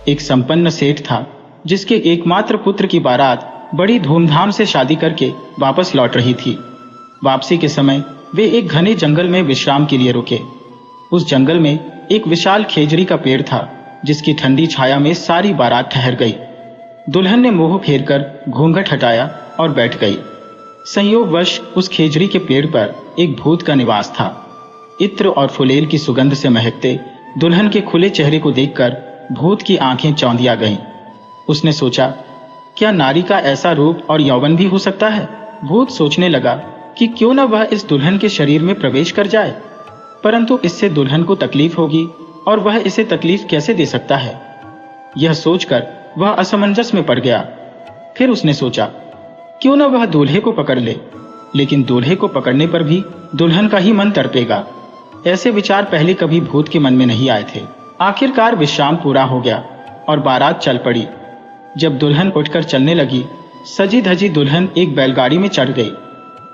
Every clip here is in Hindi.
एक संपन्न सेठ था जिसके एकमात्र पुत्र की बारात बड़ी धूमधाम से शादी करके वापस लौट रही थी। वापसी के समय वे एक घने जंगल में विश्राम के लिए रुके। उस जंगल में एक विशाल खेजड़ी का पेड़ था जिसकी ठंडी छाया में सारी बारात ठहर गई। दुल्हन ने मुंह फेरकर घूंघट हटाया और बैठ गई। संयोगवश उस खेजड़ी के पेड़ पर एक भूत का निवास था। इत्र और फुलेल की सुगंध से महकते दुल्हन के खुले चेहरे को देखकर भूत की आंखें चौंधिया गईं। उसने सोचा, क्या नारी का ऐसा रूप और यौवन भी हो सकता है? भूत सोचने लगा कि क्यों न वह इस दुल्हन के शरीर में प्रवेश कर जाए, परंतु इससे दुल्हन को तकलीफ होगी और वह इसे तकलीफ कैसे दे सकता है। यह सोचकर वह असमंजस में पड़ गया। फिर उसने सोचा, क्यों न वह दूल्हे को पकड़ ले, लेकिन दूल्हे को पकड़ने पर भी दुल्हन का ही मन तड़पेगा। ऐसे विचार पहले कभी भूत के मन में नहीं आए थे। आखिरकार विश्राम पूरा हो गया और बारात चल पड़ी। जब दुल्हन उठकर चलने लगी, सजी धजी दुल्हन एक बैलगाड़ी में चढ़ गई।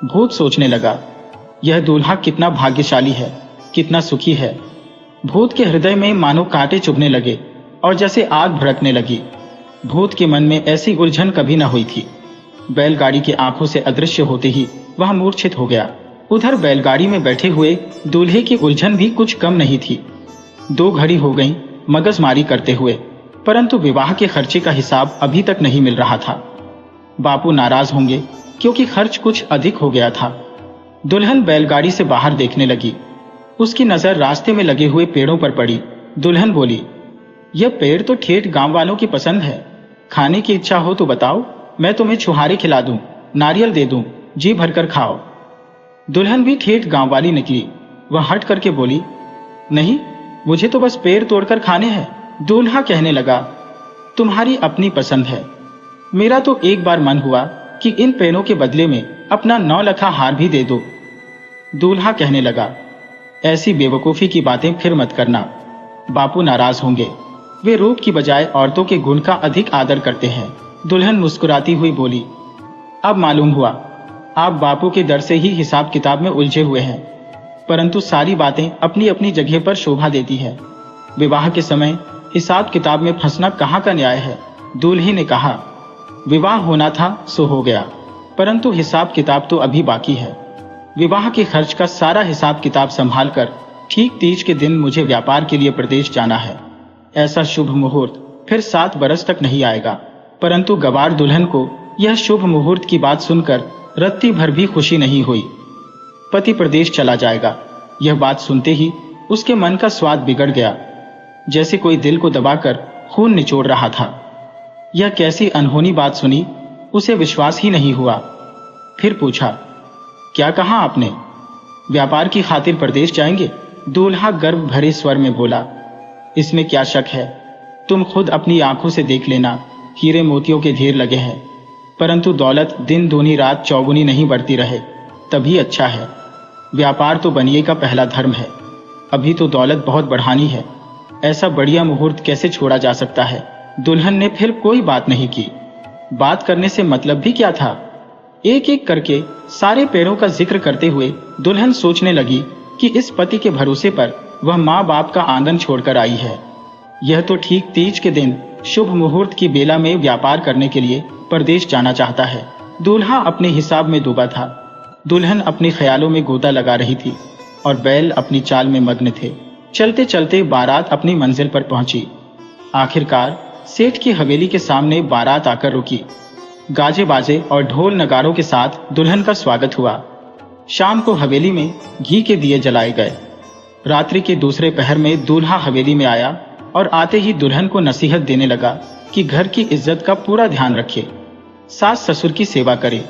भूत सोचने लगा, यह दूल्हा कितना भाग्यशाली है, कितना सुखी है। भूत के हृदय में मानो कांटे चुभने लगे और जैसे आग भड़कने लगी। भूत के मन में ऐसी उलझन कभी न हुई थी। बैलगाड़ी की आंखों से अदृश्य होते ही वह मूर्छित हो गया। उधर बैलगाड़ी में बैठे हुए दूल्हे की उलझन भी कुछ कम नहीं थी। 2 घड़ी हो गई मगजमारी करते हुए, परंतु विवाह के खर्चे का हिसाब अभी तक नहीं मिल रहा था। बापू नाराज होंगे क्योंकि खर्च कुछ अधिक हो गया था। दुल्हन बैलगाड़ी से बाहर देखने लगी। उसकी नजर रास्ते में लगे हुए पेड़ों पर पड़ी। दुल्हन बोली, यह पेड़ तो ठेठ गांव वालों की पसंद है। खाने की इच्छा हो तो बताओ, मैं तुम्हें छुहारे खिला दूं, नारियल दे दूं, जी भरकर खाओ। दुल्हन भी ठेठ गांव वाली निकली। वह हट करके बोली, नहीं, मुझे तो बस पेड़ तोड़कर खाने हैं। दूल्हा कहने लगा, तुम्हारी अपनी पसंद है। मेरा तो एक बार मन हुआ कि इन पेड़ों के बदले में अपना 9 लखा हार भी दे दो। दूल्हा कहने लगा, ऐसी बेवकूफी की बातें फिर मत करना, बापू नाराज होंगे। वे रूप की बजाय औरतों के गुण का अधिक आदर करते हैं। दुल्हन मुस्कुराती हुई बोली, अब मालूम हुआ आप बापू के डर से ही हिसाब किताब में उलझे हुए हैं, परंतु सारी बातें अपनी अपनी जगह पर शोभा देती है। विवाह के समय हिसाब किताब में फंसना कहाँ का न्याय है। दूल्हे ने कहा, विवाह होना था सो हो गया, परंतु हिसाब किताब तो अभी बाकी है। विवाह के खर्च का सारा हिसाब किताब संभाल कर ठीक तीज के दिन मुझे व्यापार के लिए प्रदेश जाना है। ऐसा शुभ मुहूर्त फिर 7 बरस तक नहीं आएगा। परंतु गवार दुल्हन को यह शुभ मुहूर्त की बात सुनकर रत्ती भर भी खुशी नहीं हुई। पति प्रदेश चला जाएगा, यह बात सुनते ही उसके मन का स्वाद बिगड़ गया, जैसे कोई दिल को दबाकर खून निचोड़ रहा था। यह कैसी अनहोनी बात सुनी, उसे विश्वास ही नहीं हुआ। फिर पूछा, क्या कहा आपने? व्यापार की खातिर प्रदेश जाएंगे? दूल्हा गर्व भरे स्वर में बोला, इसमें क्या शक है, तुम खुद अपनी आंखों से देख लेना, हीरे मोतियों के ढेर लगे हैं, परंतु दौलत दिन दूनी रात चौगुनी नहीं बढ़ती रहे तभी अच्छा है। व्यापार तो बनिए का पहला धर्म है। अभी तो दौलत बहुत बढ़ानी है, ऐसा बढ़िया मुहूर्त कैसे छोड़ा जा सकता है। दुल्हन ने फिर कोई बात नहीं की। बात करने से मतलब भी क्या था। एक एक करके सारे पेड़ों का जिक्र करते हुए दुल्हन सोचने लगी कि इस पति के भरोसे पर वह माँ बाप का आंगन छोड़कर आई है। यह तो ठीक तीज के दिन शुभ मुहूर्त की बेला में व्यापार करने के लिए परदेश जाना चाहता है। दूल्हा अपने हिसाब में डूबा था, दुल्हन अपने ख्यालों में गोता लगा रही थी और बैल अपनी चाल में मग्न थे। चलते चलते बारात अपनी मंजिल पर पहुंची। आखिरकार सेठ की हवेली के सामने बारात आकर रुकी। गाजे बाजे और ढोल नगारों के साथ दुल्हन का स्वागत हुआ। शाम को हवेली में घी के दिए जलाए गए। रात्रि के दूसरे पहर में दूल्हा हवेली में आया और आते ही दुल्हन को नसीहत देने लगा कि घर की इज्जत का पूरा ध्यान रखे, सास ससुर की सेवा करे।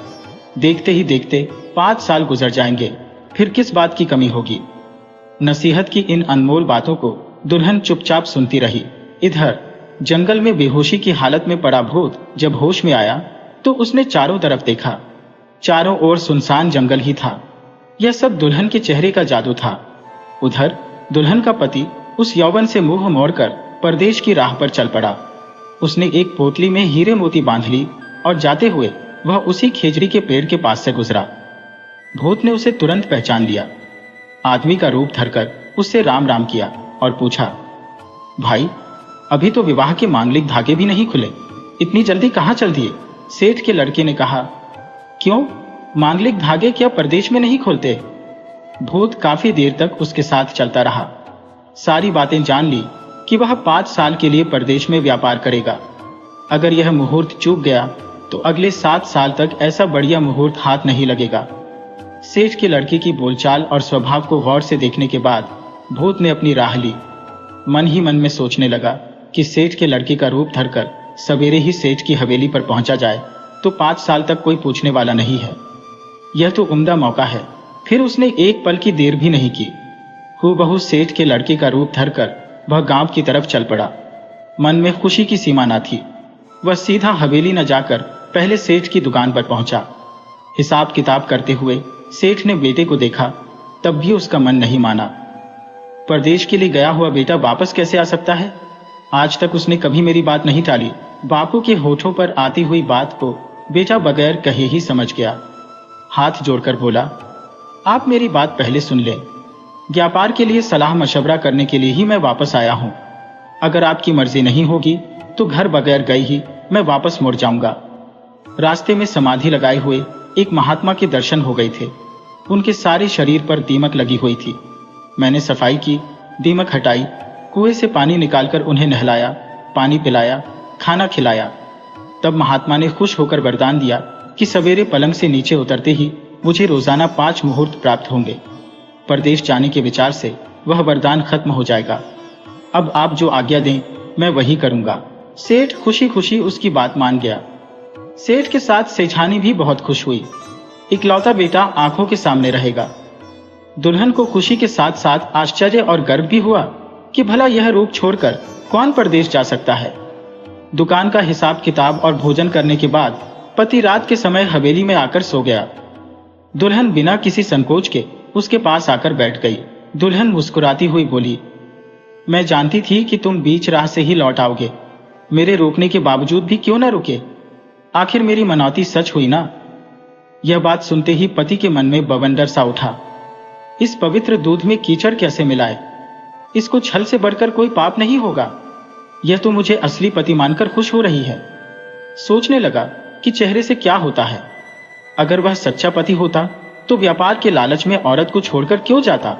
देखते ही देखते 5 साल गुजर जाएंगे, फिर किस बात की कमी होगी। नसीहत की इन अनमोल बातों को दुल्हन चुपचाप सुनती रही। इधर जंगल में बेहोशी की हालत में पड़ा भूत जब होश में आया तो उसने चारों तरफ देखा। चारों ओर सुनसान जंगल ही था। यह सब दुल्हन के चेहरे का जादू था। उधर दुल्हन का पति उस यौवन से मुंह मोड़कर परदेश की राह पर चल पड़ा। उसने एक पोटली में हीरे मोती बांध ली और जाते हुए वह उसी खेजड़ी के पेड़ के पास से गुजरा। भूत ने उसे तुरंत पहचान लिया। आदमी का रूप धरकर उससे राम राम किया और पूछा, भाई अभी तो विवाह के मांगलिक धागे भी नहीं खुले, इतनी जल्दी कहाँ चल दिए? सेठ के लड़के ने कहा। क्यों, मांगलिक धागे क्या परदेश में नहीं खोलते? भूत काफी देर तक उसके साथ चलता रहा। सारी बातें जान ली कि वह 5 साल के लिए परदेश में व्यापार करेगा। अगर यह मुहूर्त चूक गया तो अगले 7 साल तक ऐसा बढ़िया मुहूर्त हाथ नहीं लगेगा। सेठ के लड़के की बोलचाल और स्वभाव को गौर से देखने के बाद भूत ने अपनी राह ली। मन ही मन में सोचने लगा कि सेठ के लड़के का रूप धरकर सवेरे ही सेठ की हवेली पर पहुंचा जाए तो 5 साल तक कोई पूछने वाला नहीं है। यह तो उम्दा मौका है। फिर उसने एक पल की देर भी नहीं की। हूबहू सेठ के लड़के का रूप धरकर वह गांव की तरफ चल पड़ा। मन में खुशी की सीमा न थी। वह सीधा हवेली न जाकर पहले सेठ की दुकान पर पहुंचा। हिसाब किताब करते हुए सेठ ने बेटे को देखा, तब भी उसका मन नहीं माना। परदेश के लिए गया हुआ बेटा वापस कैसे आ सकता है? आज तक उसने कभी मेरी बात नहीं टाली। बापू के होठों पर आती हुई बात को बेटा बगैर कहे ही समझ गया। हाथ जोड़कर बोला, आप मेरी बात पहले सुन लें। व्यापार के लिए सलाह मशवरा करने के लिए ही मैं वापस आया हूं। अगर आपकी मर्जी नहीं होगी तो घर बगैर गए ही मैं वापस मुड़ जाऊंगा। रास्ते में समाधि लगाए हुए एक महात्मा के दर्शन हो गए थे। उनके सारे शरीर पर दीमक लगी हुई थी। मैंने सफाई की, दीमक हटाई, कुएं से पानी निकालकर उन्हें नहलाया, पानी पिलाया, खाना खिलाया। तब महात्मा ने खुश होकर वरदान दिया कि सवेरे पलंग से नीचे उतरते ही मुझे रोजाना 5 मुहूर्त प्राप्त होंगे। परदेश जाने के विचार से वह वरदान खत्म हो जाएगा। अब आप जो आज्ञा दें मैं वही करूंगा। सेठ खुशी खुशी उसकी बात मान गया। सेठ के साथ सेठानी भी बहुत खुश हुई। इकलौता बेटा आंखों के सामने रहेगा। दुल्हन को खुशी के साथ साथ आश्चर्य और गर्व भी हुआ कि भला यह रूप छोड़कर कौन परदेश जा सकता है। दुकान का हिसाब किताब और भोजन करने के बाद पति रात के समय हवेली में आकर सो गया। दुल्हन बिना किसी संकोच के उसके पास आकर बैठ गई। दुल्हन मुस्कुराती हुई बोली, मैं जानती थी कि तुम बीच राह से ही लौट आओगे। मेरे रोकने के बावजूद भी क्यों ना रुके? आखिर मेरी मनौती सच हुई ना? यह बात सुनते ही पति के मन में बवंडर सा उठा। इस पवित्र दूध में कीचड़ कैसे मिलाए? इसको छल से बढ़कर कोई पाप नहीं होगा। यह तो मुझे असली पति मानकर खुश हो रही है। सोचने लगा कि चेहरे से क्या होता है। अगर वह सच्चा पति होता तो व्यापार के लालच में औरत को छोड़कर क्यों जाता?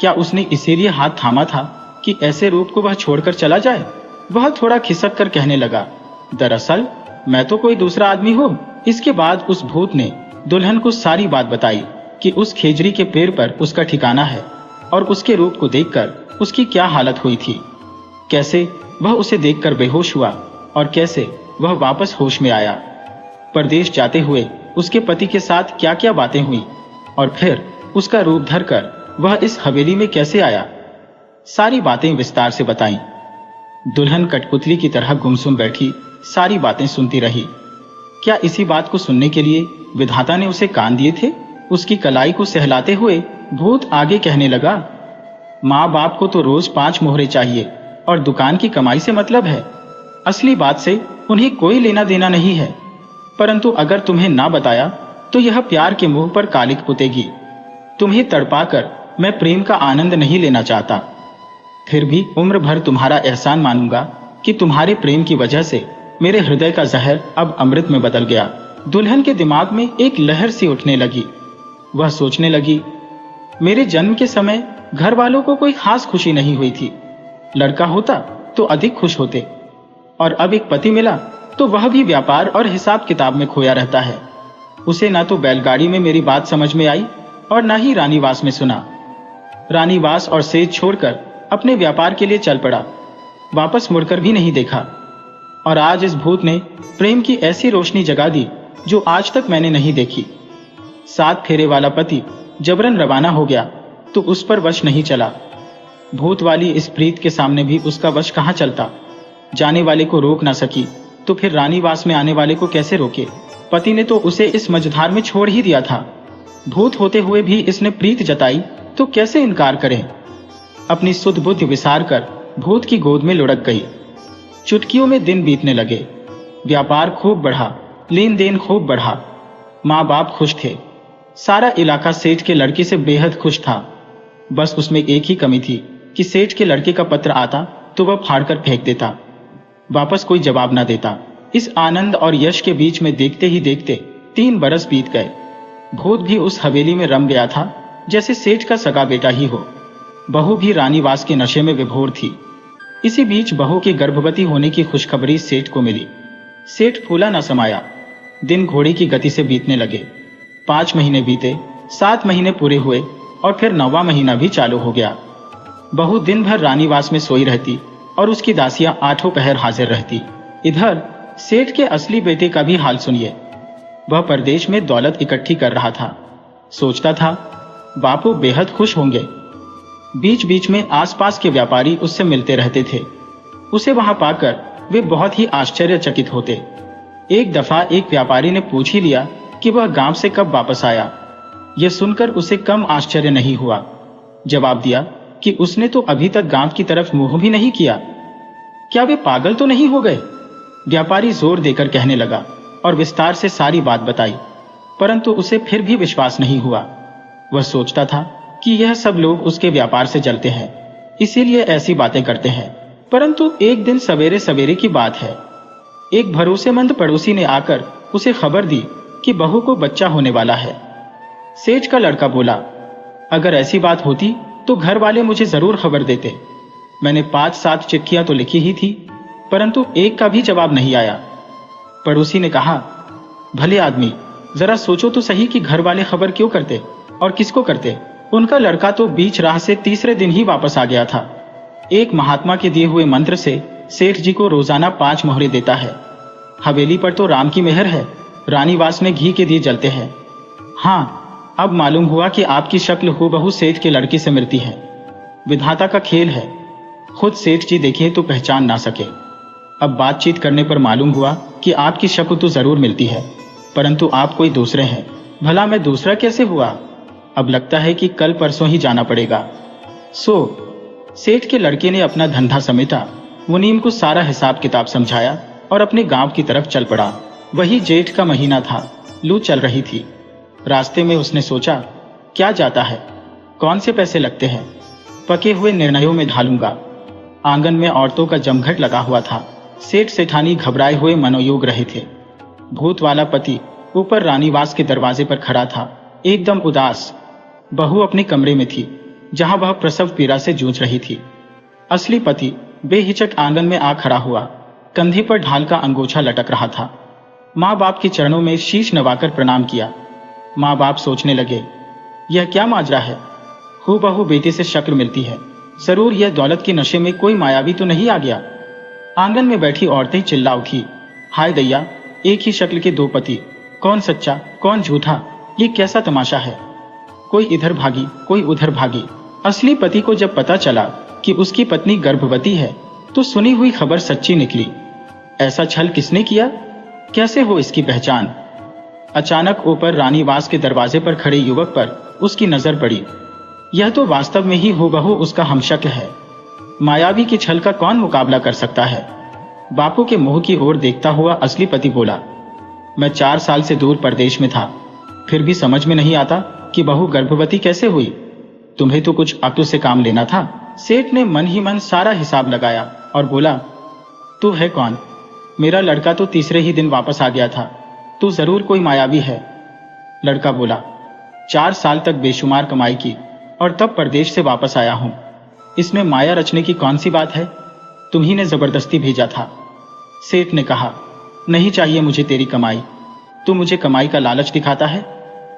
क्या उसने इसीलिए हाथ थामा था कि ऐसे रूप को वह छोड़कर चला जाए? वह थोड़ा खिसक कर कहने लगा, दरअसल मैं तो कोई दूसरा आदमी हूँ। इसके बाद उस भूत ने दुल्हन को सारी बात बताई कि उस खेजड़ी के पेड़ पर उसका ठिकाना है और उसके रूप को देखकर उसकी क्या हालत हुई थी। कैसे वह उसे देखकर बेहोश हुआ और कैसे वह वापस होश में आया। परदेश जाते हुए उसके पति के साथ क्या क्या बातें हुई और फिर उसका रूप धरकर वह इस हवेली में कैसे आया। सारी बातें विस्तार से बताईं। दुल्हन कठपुतली की तरह गुमसुम बैठी सारी बातें सुनती रही। क्या इसी बात को सुनने के लिए विधाता ने उसे कान दिए थे? उसकी कलाई को सहलाते हुए भूत आगे कहने लगा, माँ बाप को तो रोज 5 मोहरे चाहिए और दुकान की कमाई से मतलब है। असली बात से उन्हें कोई लेना देना नहीं है। परंतु अगर तुम्हें ना बताया तो यह प्यार के मुंह पर कालिक पुतेगी। तुम्हें तड़पाकर मैं प्रेम का आनंद नहीं लेना चाहता। फिर भी उम्र भर तुम्हारा एहसान मानूंगा कि तुम्हारे प्रेम की वजह से मेरे हृदय का जहर अब अमृत में बदल गया। दुल्हन के दिमाग में एक लहर सी उठने लगी। वह सोचने लगी, मेरे जन्म के समय घर वालों को कोई खास खुशी नहीं हुई थी। लड़का होता तो अधिक खुश होते और अब एक पति मिला तो वह भी व्यापार और हिसाब किताब में खोया रहता है। उसे ना तो बैलगाड़ी में मेरी बात समझ में आई और ना ही रानीवास में सुना। रानीवास और सेज छोड़कर अपने व्यापार के लिए चल पड़ा। वापस मुड़कर भी नहीं देखा। और आज इस भूत ने प्रेम की ऐसी रोशनी जगा दी जो आज तक मैंने नहीं देखी। 7 फेरे वाला पति जबरन रवाना हो गया तो उस पर वश नहीं चला। भूत वाली इस प्रीत के सामने भी उसका वश कहाँ चलता। जाने वाले को रोक ना सकी तो फिर रानीवास में आने वाले को कैसे रोके। पति ने तो उसे इस मझधार में छोड़ ही दिया था। भूत होते हुए भी इसने प्रीत जताई तो कैसे इनकार करें। अपनी सुध बुद्धि विसार कर भूत की गोद में लुढ़क गई। चुटकियों में दिन बीतने लगे। व्यापार खूब बढ़ा, लेन देन खूब बढ़ा। माँ बाप खुश थे। सारा इलाका सेठ के लड़के से बेहद खुश था। बस उसमें एक ही कमी थी कि सेठ के लड़के का पत्र आता तो वह फाड़कर फेंक देता, वापस कोई जवाब न देता। इस आनंद और यश के बीच में देखते ही देखते 3 बरस बीत गए। भूत भी उस हवेली में रम गया था जैसे सेठ का सगा बेटा ही हो। बहू भी रानीवास के नशे में विभोर थी। इसी बीच बहू के गर्भवती होने की खुशखबरी सेठ को मिली। सेठ फूला न समाया। दिन घोड़े की गति से बीतने लगे। 5 महीने बीते, 7 महीने पूरे हुए और फिर 9वां महीना भी चालू हो गया। बहू दिन भर रानीवास में सोई रहती और उसकी दासियां 8 पहर हाजिर रहती। इधर सेठ के असली बेटे का भी हाल सुनिए। वह परदेश में दौलत इकट्ठी कर रहा था। सोचता था बापू बेहद खुश होंगे। बीच बीच में आसपास के व्यापारी उससे मिलते रहते थे। उसे वहां पाकर वे बहुत ही आश्चर्यचकित होते। एक दफा एक व्यापारी ने पूछ ही लिया कि वह गांव से कब वापस आया। यह सुनकर उसे कम आश्चर्य नहीं हुआ। जवाब दिया कि उसने तो अभी तक गांव की तरफ मुंह भी नहीं किया। क्या वे पागल तो नहीं हो गए? व्यापारी जोर देकर कहने लगा और विस्तार से सारी बात बताई, परंतु उसे फिर भी विश्वास नहीं हुआ। वह सोचता था कि यह सब लोग उसके व्यापार से जलते हैं, इसीलिए ऐसी बातें करते हैं। परंतु एक दिन सवेरे सवेरे की बात है, एक भरोसेमंद पड़ोसी ने आकर उसे खबर दी कि बहू को बच्चा होने वाला है। सेठ का लड़का बोला, अगर ऐसी बात होती तो घर वाले मुझे जरूर खबर देते। मैंने 5-7 चिट्ठियां तो लिखी ही थी, परंतु एक का भी जवाब नहीं आया। पड़ोसी ने कहा, भले आदमी, जरा सोचो तो सही कि घर वाले खबर क्यों करते और किसको करते। उनका लड़का तो बीच राह से तीसरे दिन ही वापस आ गया था। एक महात्मा के दिए हुए मंत्र से सेठ जी को रोजाना 5 मोहरे देता है। हवेली पर तो राम की मेहर है, रानीवास में घी के दिए जलते हैं। हाँ, अब मालूम हुआ कि आपकी शक्ल हूबहू सेठ के लड़के से मिलती है। विधाता का खेल है, खुद सेठ जी देखिए तो पहचान ना सके। अब बातचीत करने पर मालूम हुआ कि आपकी शक्ल तो जरूर मिलती है, परंतु आप कोई दूसरे हैं। भला मैं दूसरा कैसे हुआ? अब लगता है कि कल परसों ही जाना पड़ेगा। सेठ के लड़के ने अपना धंधा समेटा, मुनीम को सारा हिसाब किताब समझाया और अपने गांव की तरफ चल पड़ा। वही जेठ का महीना था, लू चल रही थी। रास्ते में उसने सोचा, क्या जाता है, कौन से पैसे लगते हैं, पके हुए निर्णयों में ढालूंगा। आंगन में औरतों का जमघट लगा हुआ था। सेठ सेठानी घबराए हुए मनोयोग रहे थे। भूत वाला पति ऊपर रानीवास के दरवाजे पर खड़ा था, एकदम उदास। बहू अपने कमरे में थी, जहां वह प्रसव पीड़ा से जूझ रही थी। असली पति बेहिचक आंगन में आ खड़ा हुआ, कंधे पर ढाल का अंगोछा लटक रहा था। माँ बाप के चरणों में शीश नवाकर प्रणाम किया। माँ बाप सोचने लगे, यह क्या माजरा है, हूबहू बेटे से शक्ल मिलती है, जरूर यह दौलत के नशे में कोई मायावी तो नहीं आ गया। आंगन में बैठी औरतें चिल्ला उठी, हाय दैया, एक ही शक्ल के 2 पति, कौन सच्चा कौन झूठा, ये कैसा तमाशा है। कोई इधर भागी, कोई उधर भागी। असली पति को जब पता चला कि उसकी पत्नी गर्भवती है तो सुनी हुई खबर सच्ची निकली। ऐसा छल किसने किया, कैसे हो इसकी पहचान? अचानक ऊपर रानीवास के दरवाजे पर खड़े युवक पर उसकी नजर पड़ी। यह तो वास्तव में ही हूबहू उसका हमशक्ल है। मायावी की छल का कौन मुकाबला कर सकता है? बापू के मुंह की ओर देखता हुआ असली पति बोला, मैं 4 साल से दूर परदेश में था, फिर भी समझ में नहीं आता कि बहू गर्भवती कैसे हुई। तुम्हें तो कुछ अक्ल से काम लेना था। सेठ ने मन ही मन सारा हिसाब लगाया और बोला, तू है कौन? मेरा लड़का तो तीसरे ही दिन वापस आ गया था, तू जरूर कोई मायावी है। लड़का बोला, 4 साल तक बेशुमार कमाई की और तब परदेश से वापस आया हूं। इसमें माया रचने की कौन सी बात है? तुम्ही ने जबरदस्ती भेजा था। सेठ ने कहा, नहीं चाहिए मुझे तेरी कमाई। तू मुझे कमाई का लालच दिखाता है।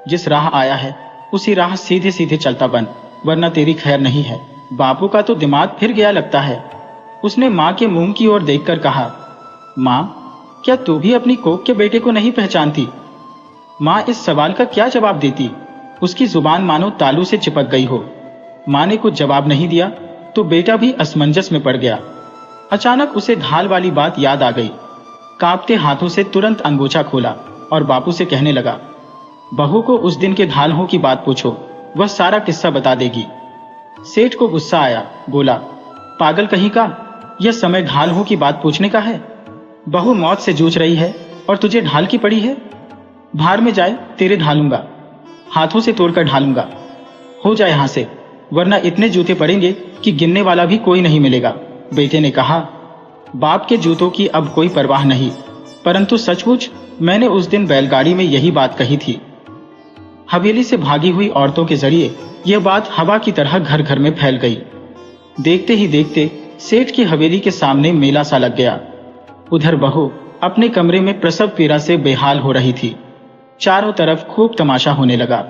जिस राह आया है उसी राह सीधे सीधे चलता बन, वरना तेरी खैर नहीं है। बापू का तो दिमाग फिर गया लगता है। उसने माँ के मुंह की ओर देखकर कहा, माँ, क्या तू भी अपनी कोख के बेटे को नहीं पहचानती? माँ इस सवाल का क्या जवाब देती? उसकी जुबान मानो तालू से चिपक गई हो। माँ ने कुछ जवाब नहीं दिया तो बेटा भी असमंजस में पड़ गया। अचानक उसे ढाल वाली बात याद आ गई। कांपते हाथों से तुरंत अंगोछा खोला और बापू से कहने लगा, बहू को उस दिन के ढालहों की बात पूछो, वह सारा किस्सा बता देगी। सेठ को गुस्सा आया, बोला, पागल कहीं का, यह समय ढालहों की बात पूछने का है? बहू मौत से जूझ रही है और तुझे ढाल की पड़ी है। भार में जाए, तेरे ढालूंगा, हाथों से तोड़कर ढालूंगा। हो जाए यहां से, वरना इतने जूते पड़ेंगे कि गिनने वाला भी कोई नहीं मिलेगा। बेटे ने कहा, बाप के जूतों की अब कोई परवाह नहीं, परंतु सचमुच मैंने उस दिन बैलगाड़ी में यही बात कही थी। हवेली से भागी हुई औरतों के जरिए यह बात हवा की तरह घर घर में फैल गई। देखते ही देखते सेठ की हवेली के सामने मेला सा लग गया। उधर बहू अपने कमरे में प्रसव पीड़ा से बेहाल हो रही थी। चारों तरफ खूब तमाशा होने लगा।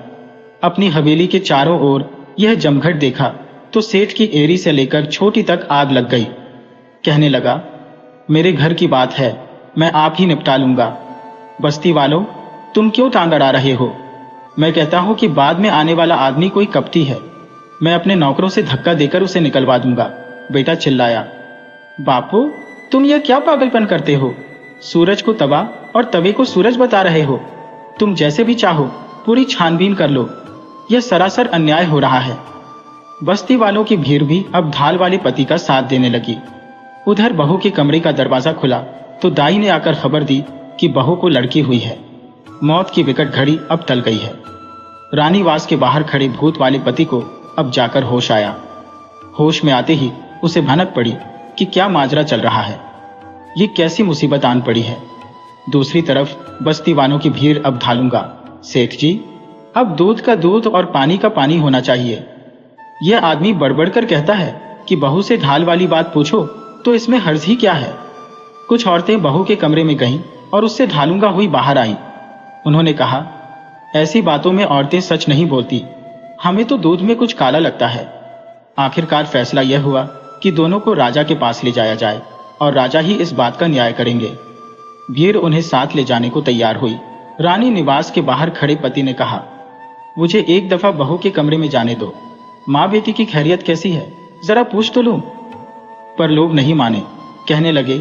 अपनी हवेली के चारों ओर यह जमघट देखा तो सेठ की एरी से लेकर छोटी तक आग लग गई। कहने लगा, मेरे घर की बात है, मैं आप ही निपटा लूंगा। बस्ती वालों, तुम क्यों टांग अड़ा रहे हो? मैं कहता हूं कि बाद में आने वाला आदमी कोई कपटी है, मैं अपने नौकरों से धक्का देकर उसे निकलवा दूंगा। बेटा चिल्लाया, बापू तुम यह क्या पागलपन करते हो? सूरज को तवा और तवे को सूरज बता रहे हो। तुम जैसे भी चाहो पूरी छानबीन कर लो, यह सरासर अन्याय हो रहा है। बस्ती वालों की भीड़ भी अब ढाल वाले पति का साथ देने लगी। उधर बहू के कमरे का दरवाजा खुला तो दाई ने आकर खबर दी कि बहू को लड़की हुई है। मौत की विकट घड़ी अब टल गई है। रानीवास के बाहर खड़े भूत वाले पति को अब जाकर होश आया। होश में आते ही उसे भनक पड़ी कि क्या माजरा चल रहा है, ये कैसी मुसीबत आन पड़ी है। दूसरी तरफ बस्ती वालों की भीड़ अब ढालूंगा, सेठ जी अब दूध का दूध और पानी का पानी होना चाहिए। यह आदमी बड़बड़ कर कहता है कि बहू से ढाल वाली बात पूछो तो इसमें हर्ज ही क्या है। कुछ औरतें बहू के कमरे में गईं और उससे ढालूंगा हुई बाहर आई। उन्होंने कहा, ऐसी बातों में औरतें सच नहीं बोलती, हमें तो दूध में कुछ काला लगता है। आखिरकार फैसला यह हुआ कि दोनों को राजा के पास ले जाया जाए और राजा ही इस बात का न्याय करेंगे। भीड़ उन्हें साथ ले जाने को तैयार हुई। रानी निवास के बाहर खड़े पति ने कहा, मुझे एक दफा बहू के कमरे में जाने दो, माँ बेटी की खैरियत कैसी है जरा पूछ तो लूं। पर लोग नहीं माने, कहने लगे,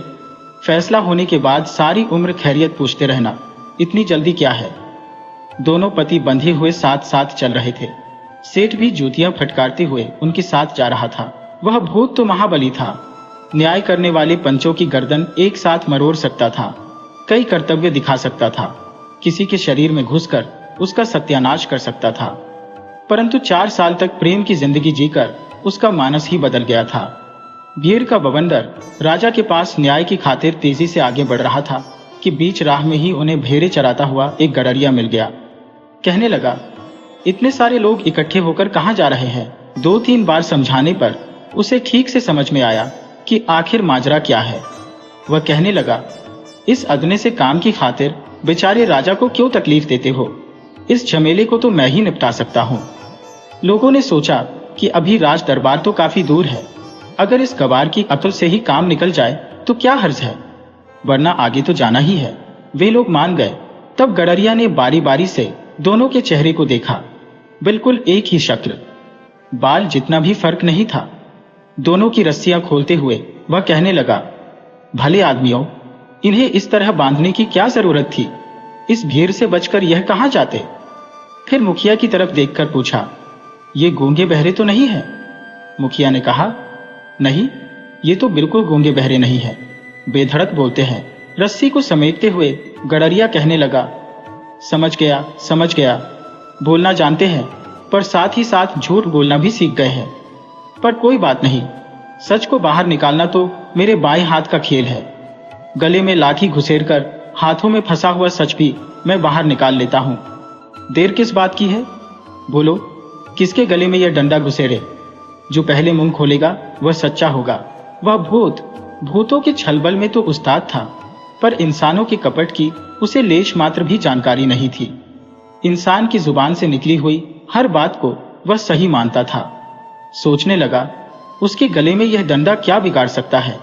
फैसला होने के बाद सारी उम्र खैरियत पूछते रहना, इतनी जल्दी क्या है। दोनों पति बंधे हुए साथ साथ चल रहे थे। सेठ भी जूतियां फटकारते हुए उनके साथ जा रहा था। वह भूत तो महाबली था, न्याय करने वाले पंचों की गर्दन एक साथ मरोड़ सकता था, कई कर्तव्य दिखा सकता था, किसी के शरीर में घुसकर उसका सत्यानाश कर सकता था। परंतु 4 साल तक प्रेम की जिंदगी जीकर उसका मानस ही बदल गया था। भीड़ का बवंडर राजा के पास न्याय की खातिर तेजी से आगे बढ़ रहा था कि बीच राह में ही उन्हें भेड़े चराता हुआ एक गडरिया मिल गया। कहने लगा, इतने सारे लोग इकट्ठे होकर कहां जा रहे हैं। 2-3 बार समझाने पर उसे ठीक से समझ में आया कि आखिर माजरा क्या है। वह कहने लगा, इस अदने से काम की खातिर बेचारे राजा को क्यों तकलीफ देते हो, इस झमेले को तो मैं ही निपटा सकता हूँ। लोगों ने सोचा कि अभी राज दरबार तो काफी दूर है, अगर इस गवार की अकल से ही काम निकल जाए तो क्या हर्ज है, वरना आगे तो जाना ही है। वे लोग मान गए। तब गडरिया ने बारी बारी से दोनों के चेहरे को देखा, बिल्कुल एक ही शक्ल, बाल जितना भी फर्क नहीं था। दोनों की रस्सियां खोलते हुए वह कहने लगा, भले आदमियों, इन्हें इस तरह बांधने की क्या जरूरत थी, इस भीड़ से बचकर यह कहां जाते। फिर मुखिया की तरफ देखकर पूछा, ये गूंगे बहरे तो नहीं है? मुखिया ने कहा, नहीं, ये तो बिल्कुल गूंगे बहरे नहीं है, बेधड़क बोलते हैं। रस्सी को समेटते हुए गडरिया कहने लगा, समझ गया समझ गया, बोलना जानते हैं पर साथ ही साथ झूठ बोलना भी सीख गए हैं। पर कोई बात नहीं, सच को बाहर निकालना तो मेरे बाएं हाथ का खेल है। गले में लाठी घुसेरकर हाथों में फंसा हुआ सच भी मैं बाहर निकाल लेता हूं। देर किस बात की है, बोलो, किसके गले में यह डंडा घुसेरे? जो पहले मुंह खोलेगा वह सच्चा होगा। वह भूतों के छलबल में तो उस्ताद था, पर इंसानों के कपट की उसे लेश मात्र भी जानकारी नहीं थी। इंसान की जुबान से निकली हुई हर बात को वह सही मानता था। सोचने लगा, उसके गले में यह डंडा क्या बिगाड़ सकता है।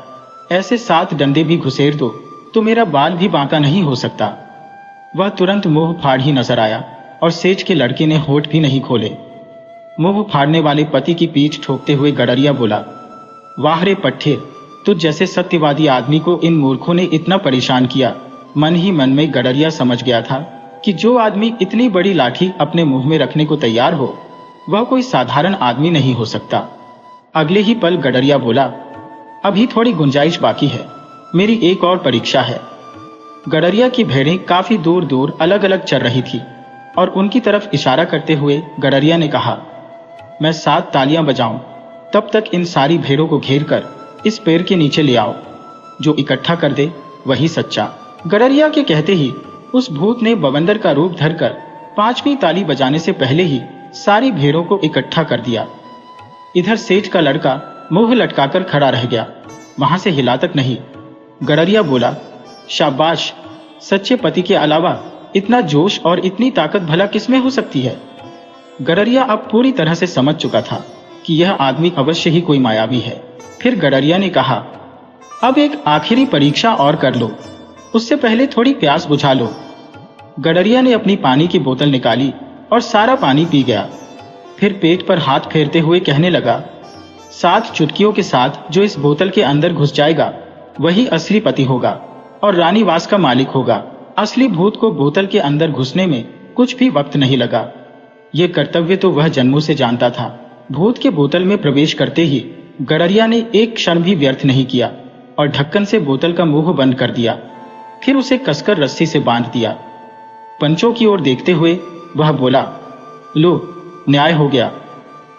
ऐसे 7 डंडे भी घुसेर दो तो मेरा बाल भी बांका नहीं हो सकता। वह तुरंत मुंह फाड़ ही नजर आया और सेठ के लड़के ने होठ भी नहीं खोले। मुंह फाड़ने वाले पति की पीठ ठोकते हुए गडरिया बोला, वाह रे पट्टे, तुझ जैसे सत्यवादी आदमी को इन मूर्खों ने इतना परेशान किया। मन ही मन में गडरिया समझ गया था कि जो आदमी इतनी बड़ी लाठी अपने मुंह में रखने को तैयार हो वह कोई साधारण आदमी नहीं हो सकता। अगले ही पल गडरिया बोला, अभी थोड़ी गुंजाइश बाकी है, मेरी एक और परीक्षा है। गडरिया की भेड़ें काफी दूर दूर अलग अलग चल रही थी और उनकी तरफ इशारा करते हुए गडरिया ने कहा, मैं 7 तालियां बजाऊं, तब तक इन सारी भेड़ों को घेर कर इस पेड़ के नीचे ले आओ, जो इकट्ठा कर दे वही सच्चा। गडरिया के कहते ही उस भूत ने बवंडर का रूप धरकर 5वीं ताली बजाने से पहले ही सारी भेड़ों को इकट्ठा कर दिया। इधर सेठ का लड़का मुंह लटकाकर खड़ा रह गया, वहां से हिला तक नहीं। गडरिया बोला, शाबाश, सच्चे पति के अलावा इतना जोश और इतनी ताकत भला किसमें हो सकती है। गडरिया अब पूरी तरह से समझ चुका था कि यह आदमी अवश्य ही कोई मायावी है। फिर गडरिया ने कहा, अब एक आखिरी परीक्षा और कर लो, उससे पहले थोड़ी प्यास बुझा लो। गडरिया ने अपनी पानी की बोतल निकाली और सारा पानी पी गया। फिर पेट पर हाथ फेरते हुए कहने लगा, 7 चुटकियों के साथ जो इस बोतल के अंदर घुस जाएगा वही असली पति होगा और रानीवास का मालिक होगा। असली भूत को बोतल के अंदर घुसने में कुछ भी वक्त नहीं लगा। ये कर्तव्य तो वह जन्मों से जानता था। भूत के बोतल में प्रवेश करते ही गडरिया ने एक क्षण भी व्यर्थ नहीं किया और ढक्कन से बोतल का मुंह बंद कर दिया। फिर उसे कसकर रस्सी से बांध दिया। पंचों की ओर देखते हुए वह बोला, लो, न्याय हो गया।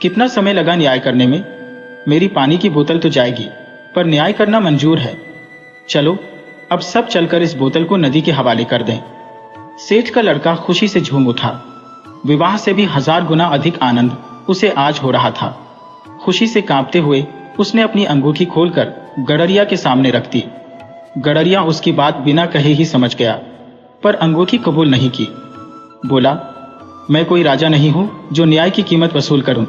कितना समय लगा न्याय करने में? मेरी पानी की बोतल तो जाएगी, पर न्याय करना मंजूर है। चलो अब सब चलकर इस बोतल को नदी के हवाले कर दें। सेठ का लड़का खुशी से झूम उठा। विवाह से भी 1000 गुना अधिक आनंद उसे आज हो रहा था। खुशी से कांपते हुए उसने अपनी अंगूठी खोलकर गडरिया के सामने रख दी। गडरिया उसकी बात बिना कहे ही समझ गया, पर अंगूठी कबूल नहीं की। बोला, मैं कोई राजा नहीं हूं जो न्याय की कीमत वसूल करूं।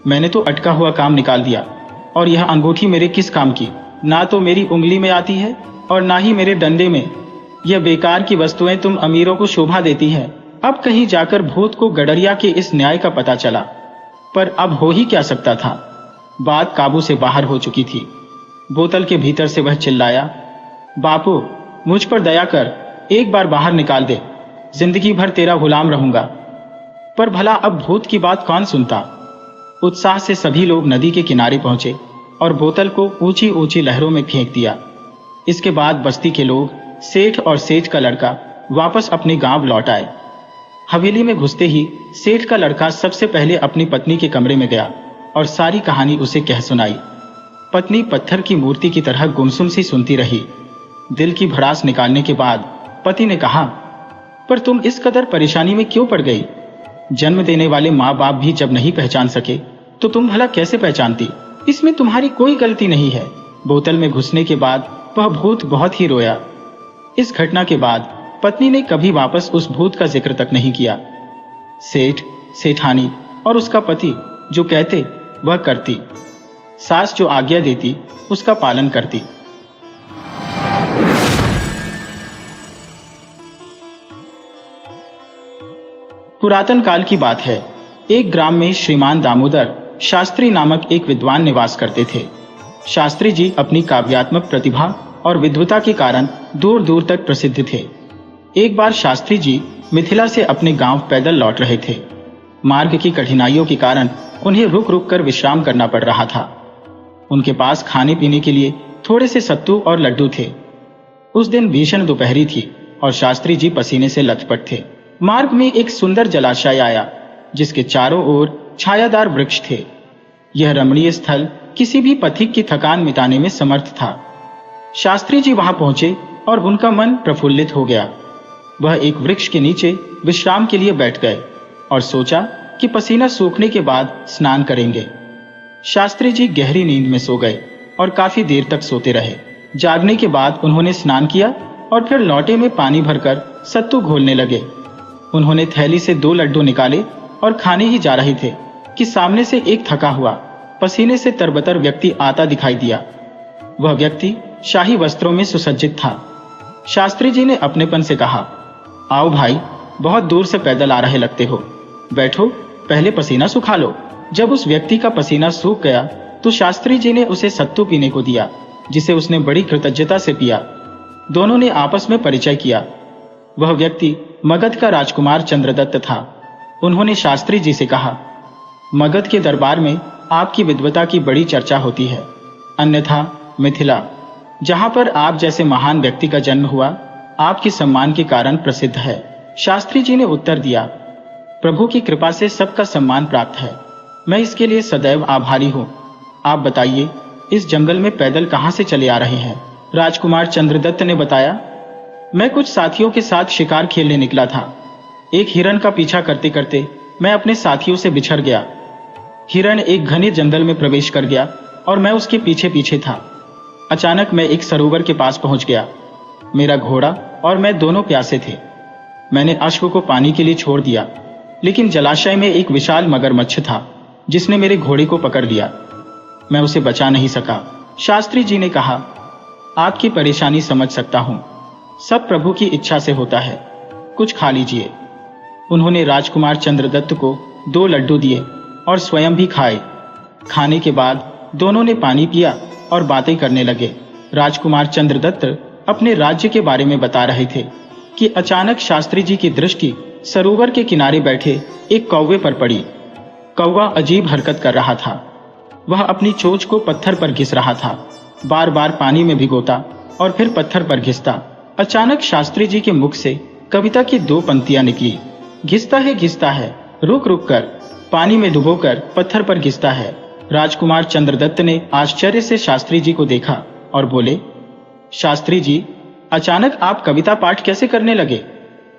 मैंने तो अटका हुआ काम निकाल दिया, और यह अंगूठी मेरे किस काम की? ना तो मेरी उंगली में आती है और ना ही मेरे डंडे में। यह बेकार की वस्तुएं तुम अमीरों को शोभा देती है। अब कहीं जाकर भूत को गडरिया के इस न्याय का पता चला, पर अब हो ही क्या सकता था। बात काबू से बाहर हो चुकी थी। बोतल के भीतर से वह चिल्लाया, बापू, मुझ पर दया कर, एक बार बाहर निकाल दे, जिंदगी भर तेरा गुलाम रहूंगा। पर भला अब भूत की बात कौन सुनता। उत्साह से सभी लोग नदी के किनारे पहुंचे और बोतल को ऊंची ऊंची लहरों में फेंक दिया। इसके बाद बस्ती के लोग, सेठ और सेठ का लड़का वापस अपने गांव लौट आए। हवेली में घुसते ही सेठ का लड़का सबसे पहले अपनी पत्नी के कमरे में गया और सारी कहानी उसे कह सुनाई। पत्नी पत्थर की मूर्ति की तरह गुमसुम सी सुनती रही। दिल की भड़ास निकालने के बाद पति ने कहा, पर तुम इस कदर परेशानी में क्यों पड़ गई? जन्म देने वाले माँ बाप भी जब नहीं पहचान सके तो तुम भला कैसे पहचानती? इसमें तुम्हारी कोई गलती नहीं है। बोतल में घुसने के बाद वह भूत बहुत ही रोया। इस घटना के बाद पत्नी ने कभी वापस उस भूत का जिक्र तक नहीं किया। सेठ, सेठानी और उसका पति जो कहते वह करती। सास जो आज्ञा देती उसका पालन करती। पुरातन काल की बात है। एक ग्राम में श्रीमान दामोदर शास्त्री नामक एक विद्वान निवास करते थे। शास्त्री जी अपनी काव्यात्मक प्रतिभा और विद्वता के कारण दूर दूर तक प्रसिद्ध थे। एक बार शास्त्री जी मिथिला से अपने गांव पैदल लौट रहे थे। मार्ग की कठिनाइयों के कारण उन्हें रुक रुक कर विश्राम करना पड़ रहा था। उनके पास खाने पीने के लिए थोड़े से सत्तू और लड्डू थे। उस दिन भीषण दोपहरी थी और शास्त्री जी पसीने से लथपथ थे। मार्ग में एक सुंदर जलाशय आया, जिसके चारों ओर छायादार वृक्ष थे। यह रमणीय स्थल किसी भी पथिक की थकान मिटाने में समर्थ था। शास्त्री जी वहां पहुंचे और उनका मन प्रफुल्लित हो गया। वह एक वृक्ष के नीचे विश्राम के लिए बैठ गए और सोचा कि पसीना सूखने के बाद स्नान करेंगे। शास्त्री जी गहरी नींद में सो गए और काफी देर तक सोते रहे। जागने के बाद उन्होंने स्नान किया और फिर लोटे में पानी भरकर सत्तू घोलने लगे। उन्होंने थैली से 2 लड्डू निकाले और खाने ही जा रहे थे कि सामने से एक थका हुआ, पसीने से तरबतर व्यक्ति आता दिखाई दिया। वह व्यक्ति शाही वस्त्रों में सुसज्जित था। शास्त्री जी ने अपनेपन से कहा, आओ भाई, बहुत दूर से पैदल आ रहे लगते हो, बैठो, पहले पसीना सुखा लो। जब उस व्यक्ति का पसीना सूख गया तो शास्त्री जी ने उसे सत्तू पीने को दिया, जिसे उसने बड़ी कृतज्ञता से पिया। दोनों ने आपस में परिचय किया। वह व्यक्ति मगध का राजकुमार चंद्रदत्त था। उन्होंने शास्त्री जी से कहा, मगध के दरबार में आपकी विद्वता की बड़ी चर्चा होती है, अन्यथा मिथिला, जहां पर आप जैसे महान व्यक्ति का जन्म हुआ, आपके सम्मान के कारण प्रसिद्ध है। शास्त्री जी ने उत्तर दिया, प्रभु की कृपा से सबका सम्मान प्राप्त है, मैं इसके लिए सदैव आभारी हूं। आप बताइए, इस जंगल में पैदल कहां से चले आ रहे हैं? राजकुमार चंद्रदत्त ने बताया, मैं कुछ साथियों के साथ शिकार खेलने निकला था। एक हिरण का पीछा करते करते मैं अपने साथियों से बिछड़ गया। हिरण एक घने जंगल में प्रवेश कर गया और मैं उसके पीछे पीछे था। अचानक मैं एक सरोवर के पास पहुंच गया। मेरा घोड़ा और मैं दोनों प्यासे थे। मैंने अश्व को पानी के लिए छोड़ दिया, लेकिन जलाशय में एक विशाल मगरमच्छ था जिसने मेरे घोड़े को पकड़ लिया। मैं उसे बचा नहीं सका। शास्त्री जी ने कहा, आपकी परेशानी समझ सकता हूं। सब प्रभु की इच्छा से होता है। कुछ खा लीजिए। उन्होंने राजकुमार चंद्रदत्त को 2 लड्डू दिए और स्वयं भी खाए। खाने के बाद दोनों ने पानी पिया और बातें करने लगे। राजकुमार चंद्रदत्त अपने राज्य के बारे में बता रहे थे कि अचानक शास्त्री जी की दृष्टि सरोवर के किनारे बैठे एक कौवे पर पड़ी। कौवा अजीब हरकत कर रहा था। वह अपनी चोंच को पत्थर पर घिस रहा था, बार बार पानी में भिगोता और फिर पत्थर पर घिसता। अचानक शास्त्री जी के मुख से कविता की 2 पंक्तियां निकली। घिसता है, रुक रुक कर, पानी में डुबोकर पत्थर पर घिसता है। राजकुमार चंद्रदत्त ने आश्चर्य से शास्त्री जी को देखा और बोले, शास्त्री जी, अचानक आप कविता पाठ कैसे करने लगे?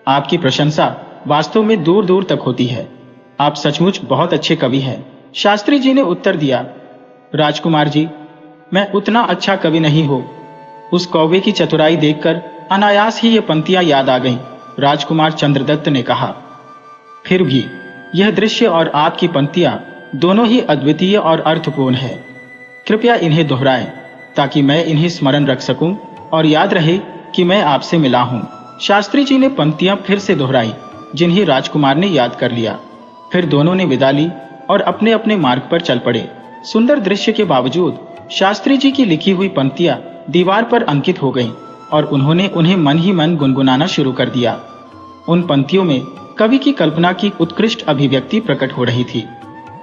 आपकी प्रशंसा वास्तव में दूर दूर तक होती है। आप सचमुच बहुत अच्छे कवि हैं। शास्त्री जी ने उत्तर दिया, राजकुमार जी, मैं उतना अच्छा कवि नहीं हूं। उस कौवे की चतुराई देखकर अनायास ही ये पंक्तियां याद आ गईं। राजकुमार चंद्रदत्त ने कहा, फिर भी यह दृश्य और आपकी पंक्तियां दोनों ही अद्वितीय और अर्थपूर्ण है। कृपया इन्हें दोहराएं ताकि मैं इन्हें स्मरण रख सकूं और याद रहे कि मैं आपसे मिला हूं। शास्त्री जी ने पंक्तियां फिर से दोहराई, जिन्हें राजकुमार ने याद कर लिया। फिर दोनों ने विदा ली और अपने अपने मार्ग पर चल पड़े। सुंदर दृश्य के बावजूद शास्त्री जी की लिखी हुई पंक्तियां दीवार पर अंकित हो गईं और उन्होंने उन्हें मन ही मन गुनगुनाना शुरू कर दिया। उन पंक्तियों में कवि की कल्पना की उत्कृष्ट अभिव्यक्ति प्रकट हो रही थी।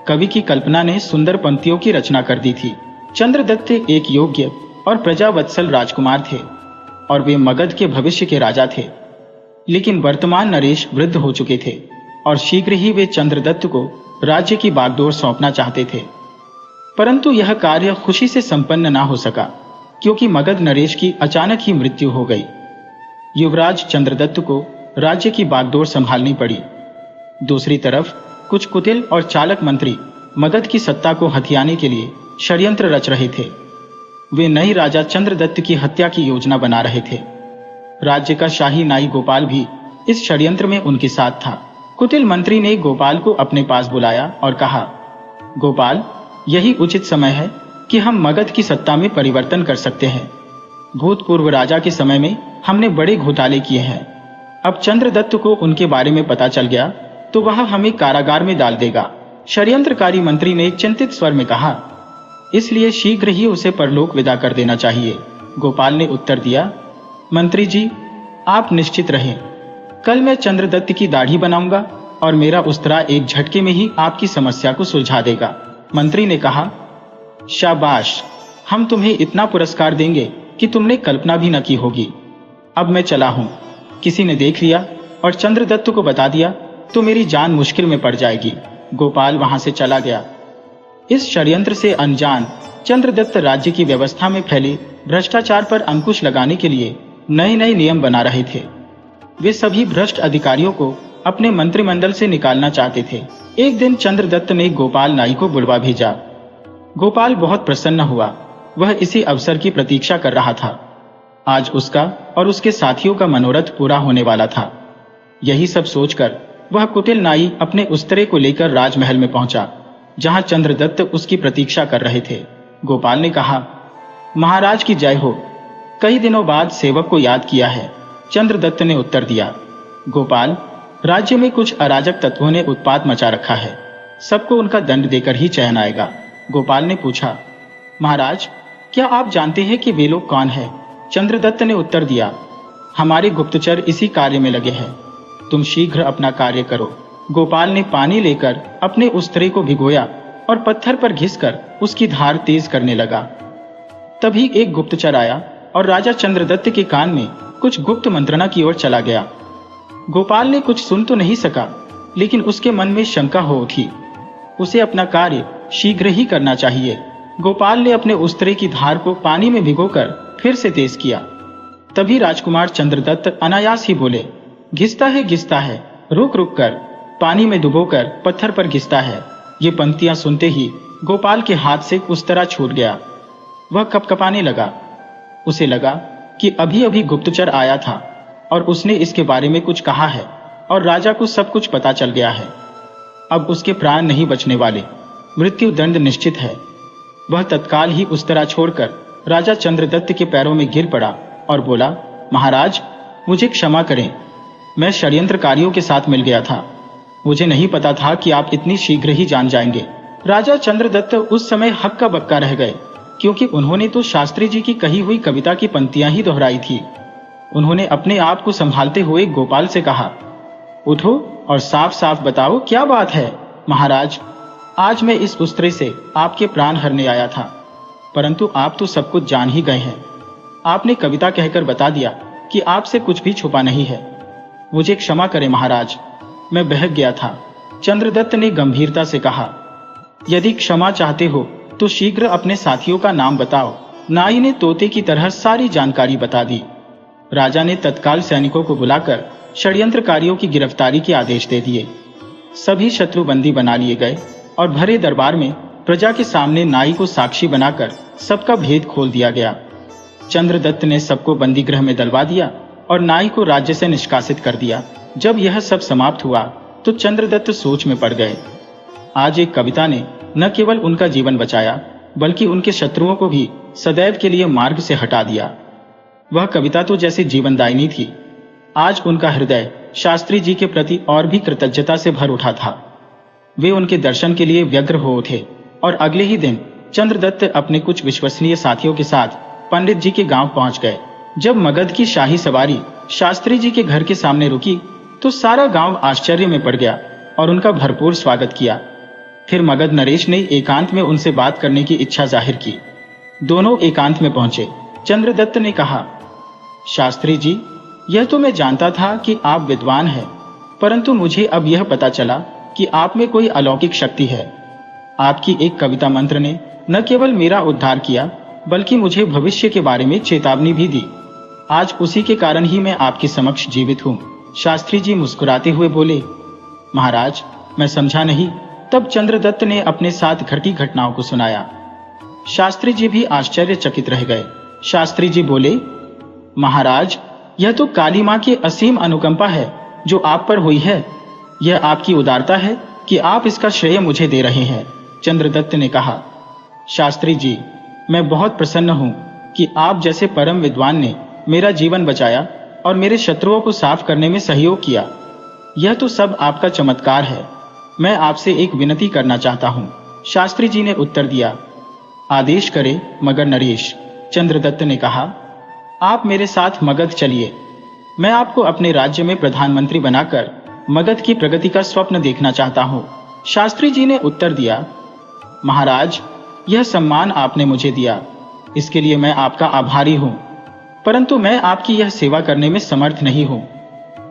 कवि की कल्पना ने सुंदर पंक्तियों की रचना कर दी थी। चंद्रदत्त एक योग्य और प्रजावत्सल राजकुमार थे और वे मगध के भविष्य के राजा थे। लेकिन वर्तमान नरेश वृद्ध हो चुके थे और शीघ्र ही वे चंद्रदत्त को राज्य की बागडोर सौंपना चाहते थे। परंतु यह कार्य खुशी से संपन्न ना हो सका, क्योंकि मगध नरेश की अचानक ही मृत्यु हो गई। युवराज चंद्रदत्त को राज्य की बागडोर संभालनी पड़ी। दूसरी तरफ कुछ कुटिल और चालक मंत्री मगध की सत्ता को हथियाने के लिए षड्यंत्र रच रहे थे। वे नए राजा चंद्रदत्त की हत्या की योजना बना रहे थे। राज्य का शाही नाई गोपाल भी इस षड्यंत्र में उनके साथ था। कुटिल मंत्री ने गोपाल को अपने पास बुलाया और कहा, गोपाल, यही उचित समय है कि हम मगध की सत्ता में परिवर्तन कर सकते हैं। भूतपूर्व राजा के समय में हमने बड़े घोटाले किए हैं। अब चंद्रदत्त को उनके बारे में पता चल गया तो वह हमें कारागार में डाल देगा। षड्यंत्रकारी मंत्री ने चिंतित स्वर में कहा, इसलिए शीघ्र ही उसे परलोक विदा कर देना चाहिए। गोपाल ने उत्तर दिया, मंत्री जी, आप निश्चित रहें। कल मैं चंद्रदत्त की दाढ़ी बनाऊंगा और मेरा उस्तरा एक झटके में ही आपकी समस्या को सुलझा देगा। मंत्री ने कहा, शाबाश, हम तुम्हें इतना पुरस्कार देंगे कि तुमने कल्पना भी न की होगी। अब मैं चला हूं। किसी ने देख लिया और चंद्रदत्त को बता दिया तो मेरी जान मुश्किल में पड़ जाएगी। गोपाल वहां से चला गया। इस षड्यंत्र से अनजान चंद्रदत्त राज्य की व्यवस्था में फैले भ्रष्टाचार पर अंकुश लगाने के लिए नए नए नियम बना रहे थे। वे सभी भ्रष्ट अधिकारियों को अपने मंत्रिमंडल से निकालना चाहते थे। एक दिन चंद्रदत्त ने गोपाल नाई को बुलवा भेजा। गोपाल बहुत प्रसन्न हुआ। वह इसी अवसर की प्रतीक्षा कर रहा था। आज उसका और उसके साथियों का मनोरथ पूरा होने वाला था। यही सब सोचकर वह कुटिल नाई अपने उस्तरे को लेकर राजमहल में पहुंचा, जहां चंद्रदत्त उसकी प्रतीक्षा कर रहे थे। गोपाल ने कहा, महाराज की जय हो। कई दिनों बाद सेवक को याद किया है। चंद्रदत्त ने उत्तर दिया, गोपाल, राज्य में कुछ अराजक तत्वों ने उत्पात मचा रखा है। सबको उनका दंड देकर ही चैन आएगा। गोपाल ने पूछा, महाराज, क्या आप जानते हैं कि वे लोग कौन है? चंद्रदत्त ने उत्तर दिया, हमारे गुप्तचर इसी कार्य में लगे हैं। तुम शीघ्र अपना कार्य करो। गोपाल ने पानी लेकर अपने उस्तरे को भिगोया और पत्थर पर घिसकर उसकी धार तेज करने लगा। तभी एक गुप्तचर आया और राजा चंद्रदत्त के कान में कुछ गुप्त मंत्रणा की ओर चला गया। गोपाल ने कुछ सुन तो नहीं सका, लेकिन उसके मन में शंका हो उठी। उसे अपना कार्य शीघ्र ही करना चाहिए। गोपाल ने अपने उस्तरे की धार को पानी में भिगोकर फिर से तेज किया। तभी राजकुमार चंद्रदत्त अनायास ही बोले, घिसता है, रुक रुक कर, पानी में डुबोकर पत्थर पर घिसता है। ये पंक्तियां सुनते ही गोपाल के हाथ से उस्तरा छूट गया। वह कपकपाने लगा। उसे लगा कि अभी अभी गुप्तचर आया था और उसने इसके बारे में कुछ कहा है और राजा को सब कुछ पता चल गया है। अब उसके प्राण नहीं बचने वाले, मृत्यु दंड निश्चित है। वह तत्काल ही उस्तरा छोड़कर राजा चंद्रदत्त के पैरों में गिर पड़ा और बोला, महाराज, मुझे क्षमा करें, मैं षड्यंत्रकारियों के साथ मिल गया था। मुझे नहीं पता था कि आप इतनी शीघ्र ही जान जाएंगे। राजा चंद्रदत्त उस समय हक्का बक्का रह गए, क्योंकि उन्होंने तो शास्त्री जी की कही हुई कविता की पंक्तियां ही दोहराई थी। उन्होंने अपने आप को संभालते हुए गोपाल से कहा, उठो और साफ साफ बताओ क्या बात है। महाराज, आज मैं इस उस्तरे से आपके प्राण हरने आया था, परंतु आप तो सब कुछ जान ही गए हैं। आपने कविता कहकर बता दिया कि आपसे कुछ भी छुपा नहीं है। मुझे क्षमा करें महाराज, मैं बहक गया था। चंद्रदत्त ने गंभीरता से कहा, यदि क्षमा चाहते हो तो शीघ्र अपने साथियों का नाम बताओ। नाई ने तोते की तरह सारी जानकारी बता दी। राजा ने तत्काल सैनिकों को बुलाकर षड्यंत्रकारियों की गिरफ्तारी के आदेश दे दिए। सभी शत्रु बंदी बना लिए गए और भरे दरबार में प्रजा के सामने नाई को साक्षी बनाकर सबका भेद खोल दिया गया। चंद्रदत्त ने सबको बंदी गृह में डलवा दिया और नाई को राज्य से निष्कासित कर दिया। जब यह सब समाप्त हुआ तो चंद्रदत्त सोच में पड़ गए। आज एक कविता ने न केवल उनका जीवन बचाया, बल्कि उनके शत्रुओं को भी सदैव के लिए मार्ग से हटा दिया। वह कविता तो जैसे जीवनदायिनी थी। आज उनका हृदय शास्त्री जी के प्रति और भी कृतज्ञता से भर उठा था। वे उनके दर्शन के लिए व्यग्र हो उठे और अगले ही दिन चंद्रदत्त अपने कुछ विश्वसनीय साथियों के साथ पंडित जी के गांव पहुंच गए। जब मगध की शाही सवारी शास्त्री जी के घर के सामने रुकी तो सारा गांव आश्चर्य में पड़ गया और उनका भरपूर स्वागत किया। फिर मगध नरेश ने एकांत में उनसे बात करने की इच्छा जाहिर की। दोनों एकांत में पहुंचे। चंद्रदत्त ने कहा, शास्त्री जी, यह तो मैं जानता था कि आप विद्वान हैं, परंतु मुझे अब यह पता चला कि आप में कोई अलौकिक शक्ति है। आपकी एक कविता मंत्र ने न केवल मेरा उद्धार किया, बल्कि मुझे भविष्य के बारे में चेतावनी भी दी। आज उसी के कारण ही मैं आपके समक्ष जीवित हूँ। शास्त्री जी मुस्कुराते हुए बोले, महाराज, मैं समझा नहीं। तब चंद्रदत्त ने अपने साथ घटी घटनाओं को सुनाया। शास्त्री जी भी आश्चर्यचकित रह गए। शास्त्री जी बोले, महाराज, यह तो काली मां की असीम अनुकंपा है जो आप पर हुई है। यह आपकी उदारता है कि आप इसका श्रेय मुझे दे रहे हैं। चंद्रदत्त ने कहा, शास्त्री जी, मैं बहुत प्रसन्न हूं कि आप जैसे परम विद्वान ने मेरा जीवन बचाया और मेरे शत्रुओं को साफ करने में सहयोग किया। यह तो सब आपका चमत्कार है। मैं आपसे एक विनती करना चाहता हूं। शास्त्री जी ने उत्तर दिया, आदेश करे मगर नरेश। चंद्रदत्त ने कहा, आप मेरे साथ मगध चलिए। मैं आपको अपने राज्य में प्रधानमंत्री बनाकर मगध की प्रगति का स्वप्न देखना चाहता हूं। शास्त्री जी ने उत्तर दिया, महाराज, यह सम्मान आपने मुझे दिया, इसके लिए मैं आपका आभारी हूं, परंतु मैं आपकी यह सेवा करने में समर्थ नहीं हूं।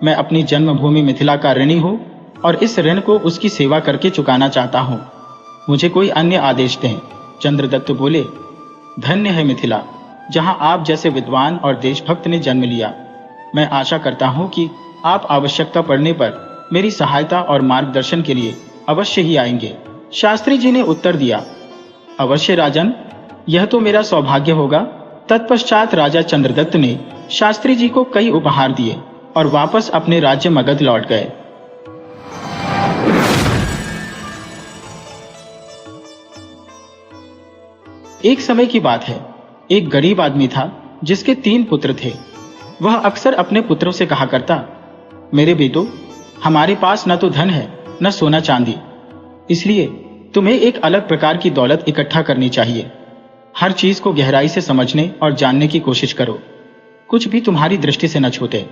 मैं अपनी जन्मभूमि मिथिला का ऋणी हूं और इस ऋण को उसकी सेवा करके चुकाना चाहता हूं। मुझे कोई अन्य आदेश दें। चंद्रदत्त बोले, धन्य है मिथिला, जहां आप जैसे विद्वान और देशभक्त ने जन्म लिया। मैं आशा करता हूं कि आप आवश्यकता पड़ने पर मेरी सहायता और मार्गदर्शन के लिए अवश्य ही आएंगे। शास्त्री जी ने उत्तर दिया, अवश्य राजन, यह तो मेरा सौभाग्य होगा। तत्पश्चात राजा चंद्रदत्त ने शास्त्री जी को कई उपहार दिए और वापस अपने राज्य मगध लौट गए। एक समय की बात है, एक गरीब आदमी था जिसके 3 पुत्र थे। वह अक्सर अपने पुत्रों से कहा करता, मेरे बेटो, हमारे पास न तो धन है न सोना चांदी, इसलिए तुम्हें एक अलग प्रकार की दौलत इकट्ठा करनी चाहिए। हर चीज को गहराई से समझने और जानने की कोशिश करो। कुछ भी तुम्हारी दृष्टि से न छूटे।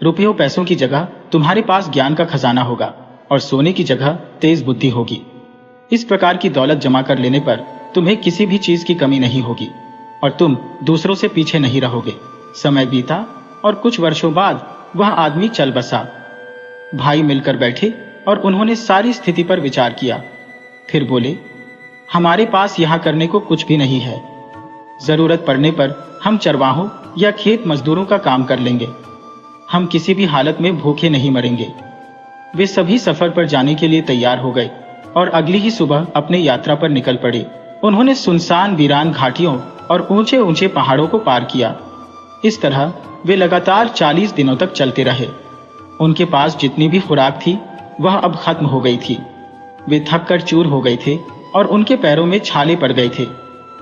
रुपयों पैसों की जगह तुम्हारे पास ज्ञान का खजाना होगा और सोने की जगह तेज बुद्धि होगी। इस प्रकार की दौलत जमा कर लेने पर तुम्हें किसी भी चीज की कमी नहीं होगी और तुम दूसरों से पीछे नहीं रहोगे। समय बीता और कुछ वर्षों बाद वह आदमी चल बसा। भाई मिलकर बैठे और उन्होंने सारी स्थिति पर विचार किया। फिर बोले, हमारे पास यहाँ करने को कुछ भी नहीं है। जरूरत पड़ने पर हम चरवाहों या खेत मजदूरों का काम कर लेंगे। हम किसी भी हालत में भूखे नहीं मरेंगे। वे सभी सफर पर जाने के लिए तैयार हो गए और अगली ही सुबह अपने यात्रा पर निकल पड़े। उन्होंने सुनसान वीरान घाटियों और ऊंचे ऊंचे पहाड़ों को पार किया। इस तरह वे लगातार 40 दिनों तक चलते रहे। उनके पास जितनी भी खुराक थी वह अब खत्म हो गई थी। वे थक कर चूर हो गए थे और उनके पैरों में छाले पड़ गए थे,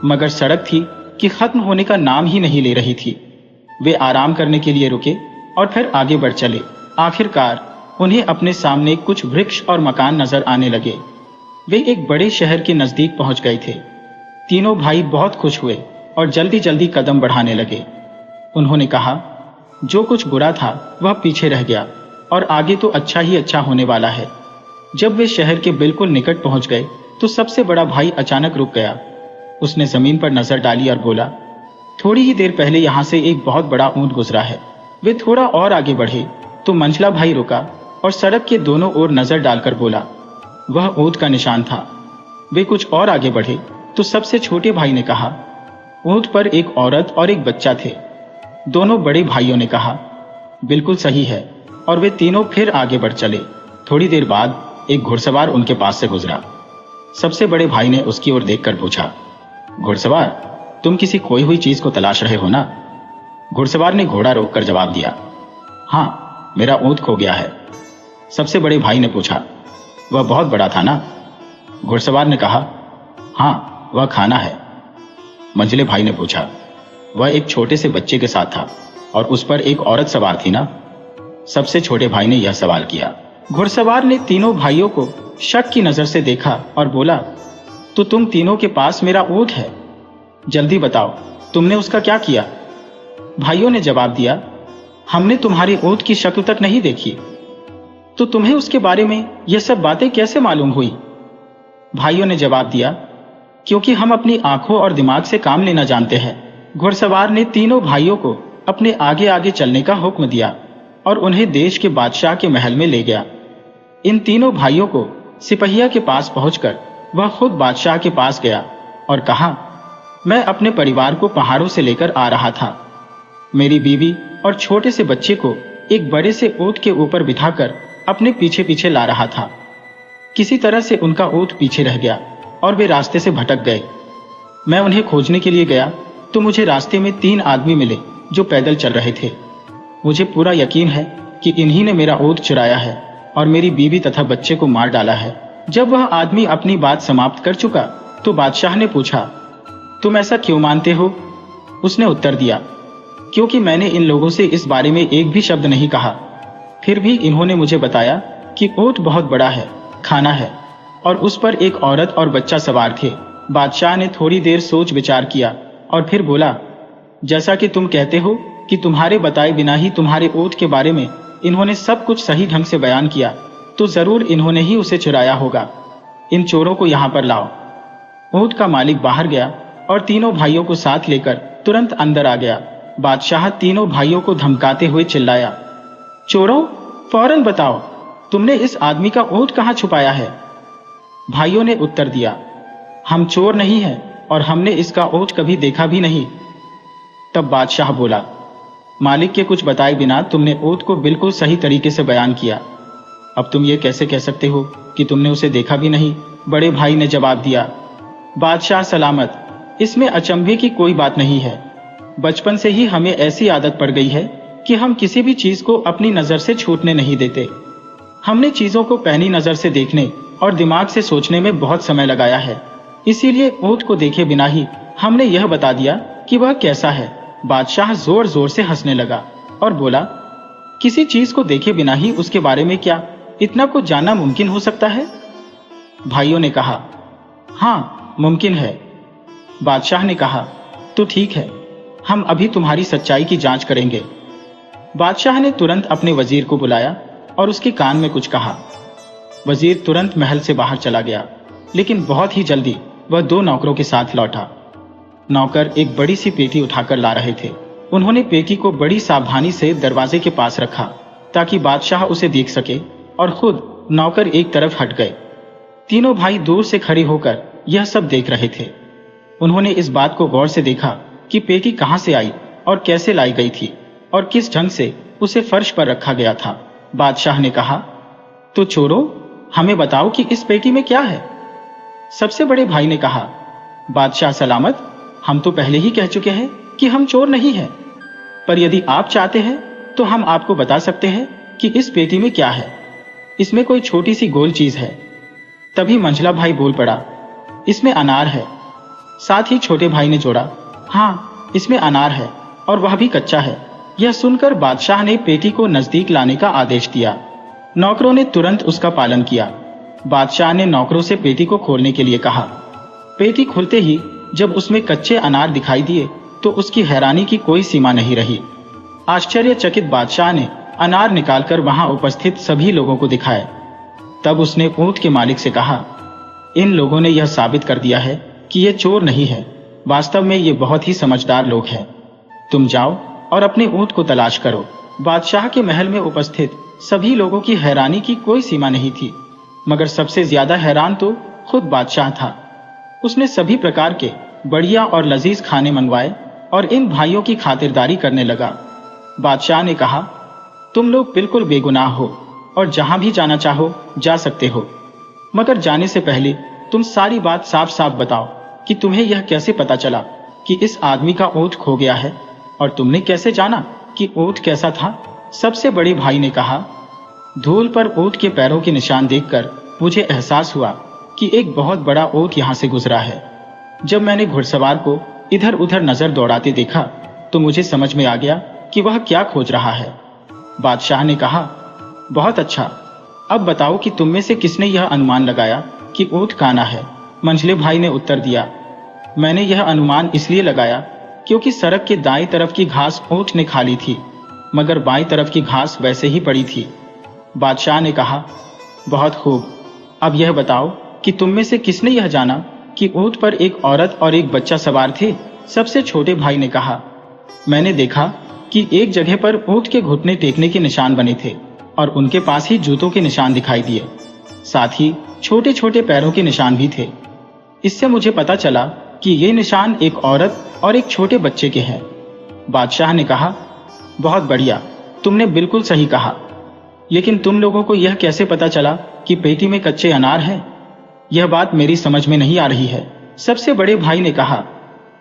मगर सड़क थी कि खत्म होने का नाम ही नहीं ले रही थी। वे आराम करने के लिए रुके और फिर आगे बढ़ चले। आखिरकार उन्हें अपने सामने कुछ वृक्ष और मकान नजर आने लगे। वे एक बड़े शहर के नजदीक पहुंच गए थे। तीनों भाई बहुत खुश हुए और जल्दी जल्दी कदम बढ़ाने लगे। उन्होंने कहा, जो कुछ बुरा था वह पीछे रह गया और आगे तो अच्छा ही अच्छा होने वाला है। जब वे शहर के बिल्कुल निकट पहुंच गए तो सबसे बड़ा भाई अचानक रुक गया। उसने जमीन पर नजर डाली और बोला, थोड़ी ही देर पहले यहाँ से एक बहुत बड़ा ऊंट गुजरा है। वे थोड़ा और आगे बढ़े तो मंझला भाई रुका और सड़क के दोनों ओर नजर डालकर बोला, वह ऊंट का निशान था। वे कुछ और आगे बढ़े तो सबसे छोटे भाई ने कहा, ऊंट पर एक औरत और एक बच्चा थे। दोनों बड़े भाइयों ने कहा, बिल्कुल सही है, और वे तीनों फिर आगे बढ़ चले। थोड़ी देर बाद एक घुड़सवार उनके पास से गुजरा। सबसे बड़े भाई ने उसकी ओर देखकर पूछा, घुड़सवार, तुम किसी खोई हुई चीज को तलाश रहे हो ना? घुड़सवार ने घोड़ा रोककर जवाब दिया, हाँ, मेरा ऊंट खो गया है। सबसे बड़े भाई ने पूछा, वह बहुत बड़ा था ना? घुड़सवार ने कहा, हाँ, वह खाना है। मंझले भाई ने पूछा, वह एक छोटे से बच्चे के साथ था और उस पर एक औरत सवार थी ना? सबसे छोटे भाई ने यह सवाल किया। घुड़सवार ने तीनों भाइयों को शक की नजर से देखा और बोला, तो तुम तीनों के पास मेरा ऊंट है, जल्दी बताओ तुमने उसका क्या किया? भाइयों ने जवाब दिया, हमने तुम्हारे ऊंट की शक्ल तक नहीं देखी, तो तुम्हें उसके बारे में यह सब बातें कैसे मालूम हुई? भाइयों ने जवाब दिया, क्योंकि हम अपनी आंखों और दिमाग से काम लेना जानते हैं। घुड़सवार ने तीनों भाइयों को अपने आगे आगे चलने का हुक्म दिया और उन्हें देश के बादशाह के महल में ले गया। इन तीनों भाइयों को सिपहिया के पास पहुंचकर वह खुद बादशाह के पास गया और कहा, मैं अपने परिवार को पहाड़ों से लेकर आ रहा था। मेरी बीवी और छोटे से बच्चे को एक बड़े से ऊंट के ऊपर बिठाकर अपने पीछे पीछे ला रहा था। किसी तरह से उनका ऊंट पीछे रह गया और वे रास्ते से भटक गए। मैं उन्हें खोजने के लिए गया तो मुझे रास्ते में 3 आदमी मिले जो पैदल चल रहे थे। मुझे पूरा यकीन है कि इन्हीं ने मेरा ऊंट चुराया है और मेरी बीवी तथा बच्चे को मार डाला है। जब वह आदमी अपनी बात समाप्त कर चुका तो बादशाह ने पूछा, तुम ऐसा क्यों मानते हो? उसने उत्तर दिया, क्योंकि मैंने इन लोगों से इस बारे में एक भी शब्द नहीं कहा, फिर भी इन्होंने मुझे बताया कि ऊंट बहुत बड़ा है, खाना है और उस पर एक औरत और बच्चा सवार थे। बादशाह ने थोड़ी देर सोच विचार किया और फिर बोला, जैसा कि तुम कहते हो कि तुम्हारे बताए बिना ही तुम्हारे ऊंट के बारे में इन्होंने सब कुछ सही ढंग से बयान किया, तो जरूर इन्होंने ही उसे चुराया होगा। इन चोरों को यहाँ पर लाओ। ऊंट का मालिक बाहर गया और तीनों भाइयों को साथ लेकर तुरंत अंदर आ गया। बादशाह तीनों भाइयों को धमकाते हुए चिल्लाया, चोरों, फौरन बताओ तुमने इस आदमी का ऊंट कहाँ छुपाया है? भाइयों ने उत्तर दिया, हम चोर नहीं हैं और हमने इसका ऊंट कभी देखा भी नहीं। तब बादशाह बोला, मालिक के कुछ बताए बिना तुमने ऊंट को बिल्कुल सही तरीके से बयान किया। अब तुम ये कैसे कह सकते हो कि तुमने उसे देखा भी नहीं? बड़े भाई ने जवाब दिया, बादशाह सलामत, इसमें अचंभे की कोई बात नहीं है। बचपन से ही हमें ऐसी आदत पड़ गई है कि हम किसी भी चीज को अपनी नजर से छूटने नहीं देते। हमने चीजों को पैनी नजर से देखने और दिमाग से सोचने में बहुत समय लगाया है, इसीलिए ऊंट को देखे बिना ही हमने यह बता दिया कि वह कैसा है। बादशाह जोर जोर से हंसने लगा और बोला, किसी चीज को देखे बिना ही उसके बारे में क्या इतना कुछ जानना मुमकिन हो सकता है? भाइयों ने कहा, हाँ, मुमकिन है। बादशाह ने कहा, तो ठीक है, हम अभी तुम्हारी सच्चाई की जांच करेंगे। बादशाह ने तुरंत अपने वजीर को बुलाया और उसके कान में कुछ कहा। वजीर तुरंत महल से बाहर चला गया, लेकिन बहुत ही जल्दी वह 2 नौकरों के साथ लौटा। नौकर एक बड़ी सी पेटी उठाकर ला रहे थे। उन्होंने पेटी को बड़ी सावधानी से दरवाजे के पास रखा ताकि बादशाह उसे देख सके और खुद नौकर एक तरफ हट गए। तीनों भाई दूर से खड़े होकर यह सब देख रहे थे। उन्होंने इस बात को गौर से देखा कि पेटी कहां से आई और कैसे लाई गई थी और किस ढंग से उसे फर्श पर रखा गया था। बादशाह ने कहा, तो चोरों, हमें बताओ कि इस पेटी में क्या है। सबसे बड़े भाई ने कहा, बादशाह सलामत, हम तो पहले ही कह चुके हैं कि हम चोर नहीं हैं, पर यदि आप चाहते हैं तो हम आपको बता सकते हैं कि इस पेटी में क्या है। इसमें कोई छोटी सी गोल चीज है। तभी मंझला भाई बोल पड़ा, इसमें अनार है। साथ ही छोटे भाई ने जोड़ा, हाँ, इसमें अनार है और वह भी कच्चा है। यह सुनकर बादशाह ने पेटी को नजदीक लाने का आदेश दिया। नौकरों ने तुरंत उसका पालन किया। बादशाह ने नौकरों से पेटी को खोलने के लिए कहा। पेटी खुलते ही जब उसमें कच्चे अनार दिखाई दिए तो उसकी हैरानी की कोई सीमा नहीं रही। आश्चर्यचकित बादशाह ने अनार निकालकर वहां उपस्थित सभी लोगों को दिखाए। तब उसने ऊंट के मालिक से कहा, इन लोगों ने यह साबित कर दिया है कि ये चोर नहीं है, वास्तव में ये बहुत ही समझदार लोग हैं। तुम जाओ और अपने ऊंट को तलाश करो। बादशाह के महल में उपस्थित सभी लोगों की हैरानी की कोई सीमा नहीं थी, मगर सबसे ज्यादा हैरान तो खुद बादशाह था। उसने सभी प्रकार के बढ़िया और लजीज खाने मंगवाए और इन भाइयों की खातिरदारी करने लगा। बादशाह ने कहा, तुम लोग बिल्कुल बेगुनाह हो और जहां भी जाना चाहो जा सकते हो, मगर जाने से पहले तुम सारी बात साफ साफ बताओ कि तुम्हें यह कैसे पता चला कि इस आदमी का ऊंट खो गया है, और तुमने कैसे जाना कि ऊंट कैसा था। सबसे बड़े भाई ने कहा, धूल पर ऊंट के पैरों के निशान देखकर मुझे एहसास हुआ कि एक बहुत बड़ा ऊंट यहां से गुजरा है। जब मैंने घुड़सवार को इधर उधर नजर दौड़ाते देखा तो मुझे समझ में आ गया कि वह क्या खोज रहा है। बादशाह ने कहा, बहुत अच्छा, अब बताओ कि तुम में से किसने यह अनुमान लगाया कि ऊंट काना है। मंझले भाई ने उत्तर दिया, मैंने यह अनुमान इसलिए लगाया क्योंकि सड़क के दाईं तरफ की घास ऊंट ने खा ली थी, मगर बाईं तरफ की घास वैसे ही पड़ी थी। बादशाह ने कहा, बहुत खूब, अब यह बताओ कि तुम में से किसने यह जाना कि ऊंट पर एक औरत और एक बच्चा सवार थे। सबसे छोटे भाई ने कहा, मैंने देखा कि एक जगह पर ऊंट के घुटने टेकने के निशान बने थे और उनके पास ही जूतों के निशान दिखाई दिए, साथ ही छोटे छोटे पैरों के निशान भी थे। इससे मुझे पता चला कि ये निशान एक औरत और एक छोटे बच्चे के हैं। बादशाह ने कहा, बहुत बढ़िया, तुमने बिल्कुल सही कहा, लेकिन तुम लोगों को यह कैसे पता चला कि पेटी में कच्चे अनार हैं? यह बात मेरी समझ में नहीं आ रही है। सबसे बड़े भाई ने कहा,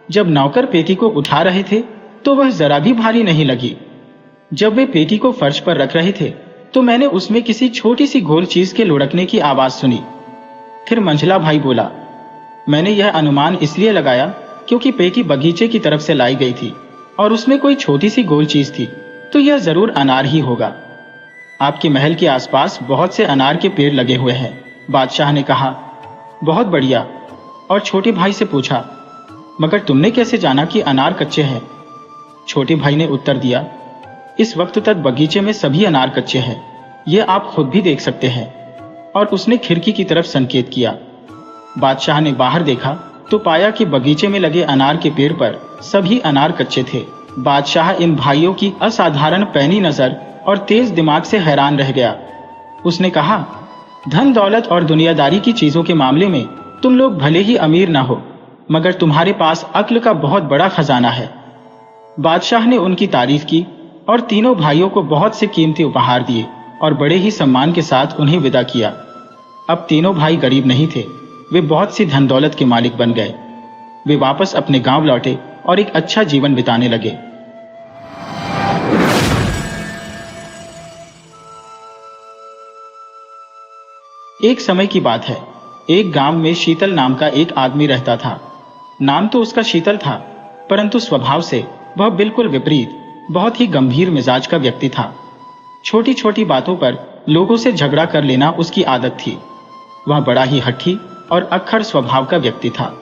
जब नौकर पेटी को उठा रहे थे तो वह जरा भी भारी नहीं लगी। जब वे पेटी को फर्श पर रख रहे थे तो मैंने उसमें किसी छोटी सी गोल चीज के लुढ़कने की आवाज सुनी। फिर मंझला भाई बोला, मैंने यह अनुमान इसलिए लगाया क्योंकि पेटी बगीचे की तरफ से लाई गई थी और उसमें कोई छोटी सी गोल चीज थी, तो यह जरूर अनार ही होगा। आपके महल के आसपास बहुत से अनार के पेड़ लगे हुए हैं। बादशाह ने कहा, बहुत बढ़िया, और छोटे भाई से पूछा, मगर तुमने कैसे जाना कि अनार कच्चे हैं? छोटे भाई ने उत्तर दिया, इस वक्त तक बगीचे में सभी अनार कच्चे हैं, ये आप खुद भी देख सकते हैं। और उसने खिड़की की तरफ संकेत किया। बादशाह ने बाहर देखा तो पाया कि बगीचे में लगे अनार के पेड़ पर सभी अनार कच्चे थे। बादशाह इन भाइयों की असाधारण पैनी नजर और तेज दिमाग से हैरान रह गया। उसने कहा, धन दौलत और दुनियादारी की चीजों के मामले में तुम लोग भले ही अमीर ना हो, मगर तुम्हारे पास अक्ल का बहुत बड़ा खजाना है। बादशाह ने उनकी तारीफ की और तीनों भाइयों को बहुत से कीमती उपहार दिए और बड़े ही सम्मान के साथ उन्हें विदा किया। अब तीनों भाई गरीब नहीं थे, वे बहुत सी धन दौलत के मालिक बन गए। वे वापस अपने गांव लौटे और एक अच्छा जीवन बिताने लगे। एक समय की बात है, एक गांव में शीतल नाम का एक आदमी रहता था। नाम तो उसका शीतल था, परंतु स्वभाव से वह बिल्कुल विपरीत, बहुत ही गंभीर मिजाज का व्यक्ति था। छोटी छोटी बातों पर लोगों से झगड़ा कर लेना उसकी आदत थी। वह बड़ा ही हठी और अक्खड़ स्वभाव का व्यक्ति था।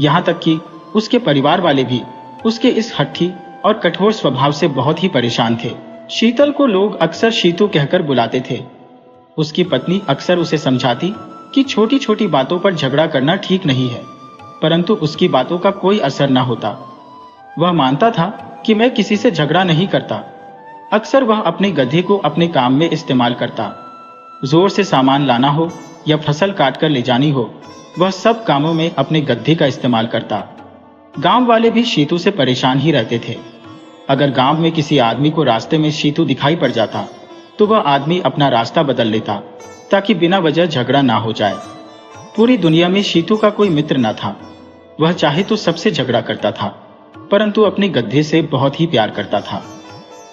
यहाँ तक कि उसके परिवार वाले भी उसके इस हठी और कठोर स्वभाव से बहुत ही परेशान थे। शीतल को लोग अक्सर शीतू कहकर बुलाते थे। उसकी पत्नी अक्सर उसे समझाती कि छोटी छोटी बातों पर झगड़ा करना ठीक नहीं है, परंतु उसकी बातों का कोई असर न होता। वह मानता था कि मैं किसी से झगड़ा नहीं करता। अक्सर वह अपने गधे को अपने काम में इस्तेमाल करता। जोर से सामान लाना हो या फसल काट कर ले जानी हो, वह सब कामों में अपने गधे का इस्तेमाल करता। गांव वाले भी शीतू से परेशान ही रहते थे। अगर गांव में किसी आदमी को रास्ते में शीतू दिखाई पड़ जाता तो वह आदमी अपना रास्ता बदल लेता ताकि बिना वजह झगड़ा ना हो जाए। पूरी दुनिया में शीतू का कोई मित्र न था। वह चाहे तो सबसे झगड़ा करता था, परंतु अपने गधे से बहुत ही प्यार करता था।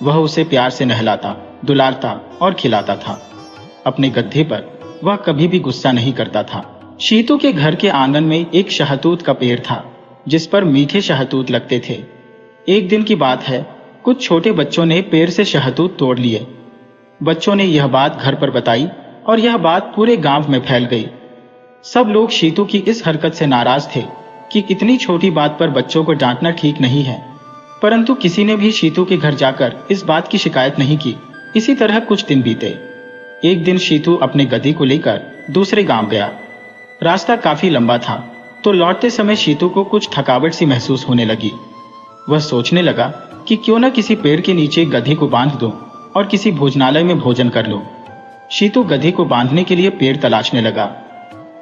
वह उसे प्यार से नहलाता, दुलारता और खिलाता था। अपने गधे पर वह कभी भी गुस्सा नहीं करता था। शीतू के घर के आंगन में एक शहतूत का पेड़ था जिस पर मीठे शहतूत लगते थे। एक दिन की बात है, कुछ छोटे बच्चों ने पेड़ से शहतूत तोड़ लिए। बच्चों ने यह बात घर पर बताई और यह बात पूरे गांव में फैल गई। सब लोग शीतू की इस हरकत से नाराज थे कि इतनी छोटी बात पर बच्चों को डांटना ठीक नहीं है, परंतु किसी ने भी शीतू के घर जाकर इस बात की शिकायत नहीं की। इसी तरह कुछ दिन बीते। एक दिन शीतू अपने गधे को लेकर दूसरे गांव गया। रास्ता काफी लंबा था, तो लौटते समय शीतू को कुछ थकावट सी महसूस होने लगी। वह सोचने लगा कि क्यों न किसी पेड़ के नीचे गधे को बांध दूं और किसी भोजनालय में भोजन कर लूं। शीतू गधे को बांधने के लिए पेड़ तलाशने लगा।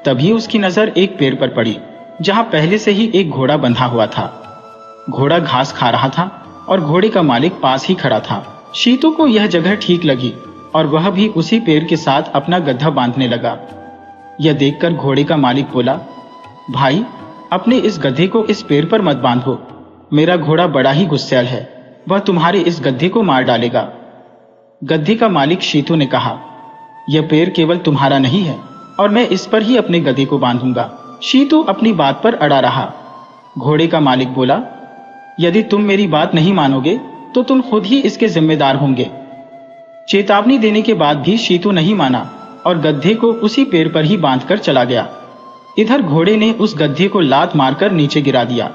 तभी उसकी नजर एक पेड़ पर पड़ी जहां पहले से ही एक घोड़ा बंधा हुआ था। घोड़ा घास खा रहा था और घोड़े का मालिक पास ही खड़ा था। शीतू को यह जगह ठीक लगी और वह भी उसी पेड़ के साथ अपना गधा बांधने लगा। यह देखकर घोड़े का मालिक बोला, भाई, अपने इस गधे को इस पेड़ पर मत बांधो। मेरा घोड़ा बड़ा ही गुस्सैल है, वह तुम्हारे इस गधे को मार डालेगा। गधे का मालिक शीतू ने कहा, यह पेड़ केवल तुम्हारा नहीं है और मैं इस पर ही अपने गधे को बांधूंगा। शीतू अपनी बात पर अड़ा रहा। घोड़े का मालिक बोला, यदि तुम मेरी बात नहीं मानोगे तो तुम खुद ही इसके जिम्मेदार होंगे। चेतावनी देने के बाद भी शीतू नहीं माना और गधे को उसी पेड़ पर ही बांधकर चला गया। इधर घोड़े ने उस गधे को लात मारकर नीचे गिरा दिया।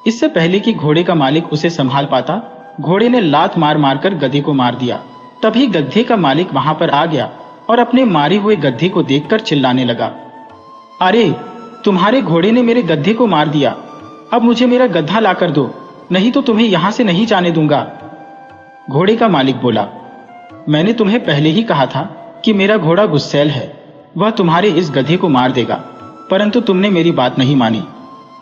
इससे पहले कि घोड़े का मालिक उसे संभाल पाता, घोड़े ने लात मार मारकर गधे को मार दिया। तभी गधे का मालिक वहां पर आ गया और अपने मारे हुए गधे को देखकर चिल्लाने लगा, अरे, तुम्हारे घोड़े ने मेरे गधे को मार दिया। अब मुझे मेरा गधा लाकर दो, नहीं तो तुम्हें यहां से नहीं जाने दूंगा। घोड़े का मालिक बोला, मैंने तुम्हें पहले ही कहा था कि मेरा घोड़ा गुस्सैल है, वह तुम्हारे इस गधे को मार देगा, परंतु तुमने मेरी बात नहीं मानी।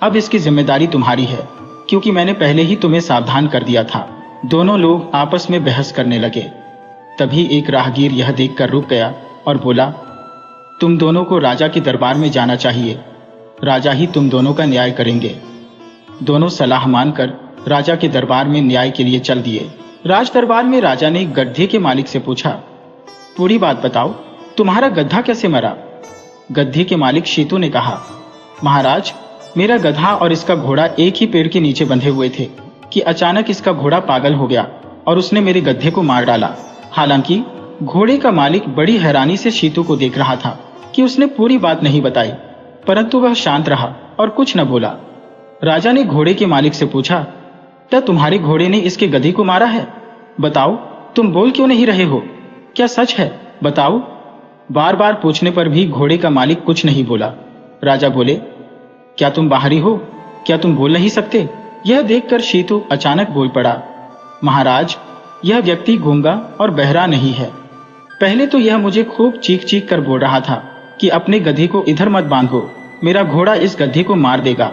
अब इसकी जिम्मेदारी तुम्हारी है, क्योंकि मैंने पहले ही तुम्हें सावधान कर दिया था। दोनों लोग आपस में बहस करने लगे। तभी एक राहगीर यह देखकर रुक गया और बोला, तुम दोनों को राजा के दरबार में जाना चाहिए, राजा ही तुम दोनों का न्याय करेंगे। दोनों सलाह मानकर राजा के दरबार में न्याय के लिए चल दिए। राज दरबार में राजा ने गड्ढे के मालिक से पूछा, पूरी बात बताओ, तुम्हारा गधा कैसे मरा? गड्ढे के मालिक शीतू ने कहा, महाराज, मेरा गधा और इसका घोड़ा एक ही पेड़ के नीचे बंधे हुए थे कि अचानक इसका घोड़ा पागल हो गया और उसने मेरे गधे को मार डाला। हालांकि घोड़े का मालिक बड़ी हैरानी से शीतू को देख रहा था कि उसने पूरी बात नहीं बताई, परंतु वह शांत रहा और कुछ न बोला। राजा ने घोड़े के मालिक से पूछा, क्या तुम्हारे घोड़े ने इसके गधे को मारा है? बताओ, तुम बोल क्यों नहीं रहे हो? क्या सच है? बताओ। बार बार पूछने पर भी घोड़े का मालिक कुछ नहीं बोला। राजा बोले, क्या तुम बाहरी हो? क्या तुम बोल नहीं सकते? यह देखकर शीतू अचानक बोल पड़ा, महाराज, यह व्यक्ति गूंगा और बहरा नहीं है। पहले तो यह मुझे खूब चीख चीख कर बोल रहा था कि अपने गधे को इधर मत बांधो, मेरा घोड़ा इस गधे को मार देगा।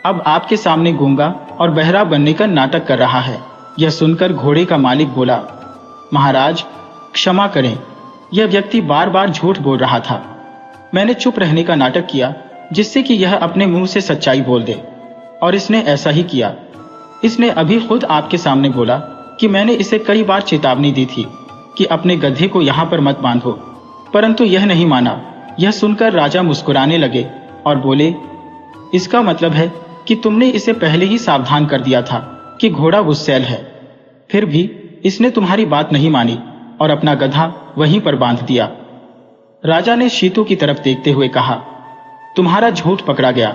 अब आपके सामने गूंगा और बहरा बनने का नाटक कर रहा है। यह सुनकर घोड़े का मालिक बोला, महाराज, क्षमा करें, यह व्यक्ति बार बार झूठ बोल रहा था। मैंने चुप रहने का नाटक किया जिससे कि यह अपने मुंह से सच्चाई बोल दे, और इसने ऐसा ही किया। इसने अभी खुद आपके सामने बोला कि मैंने इसे कई बार चेतावनी दी थी कि अपने गधे को यहाँ पर मत बांधो, परंतु यह नहीं माना। यह सुनकर राजा मुस्कुराने लगे और बोले, इसका मतलब है कि तुमने इसे पहले ही सावधान कर दिया था कि घोड़ा गुस्सैल है, फिर भी इसने तुम्हारी बात नहीं मानी और अपना गधा वहीं पर बांध दिया। राजा ने शीतू की तरफ देखते हुए कहा, तुम्हारा झूठ पकड़ा गया,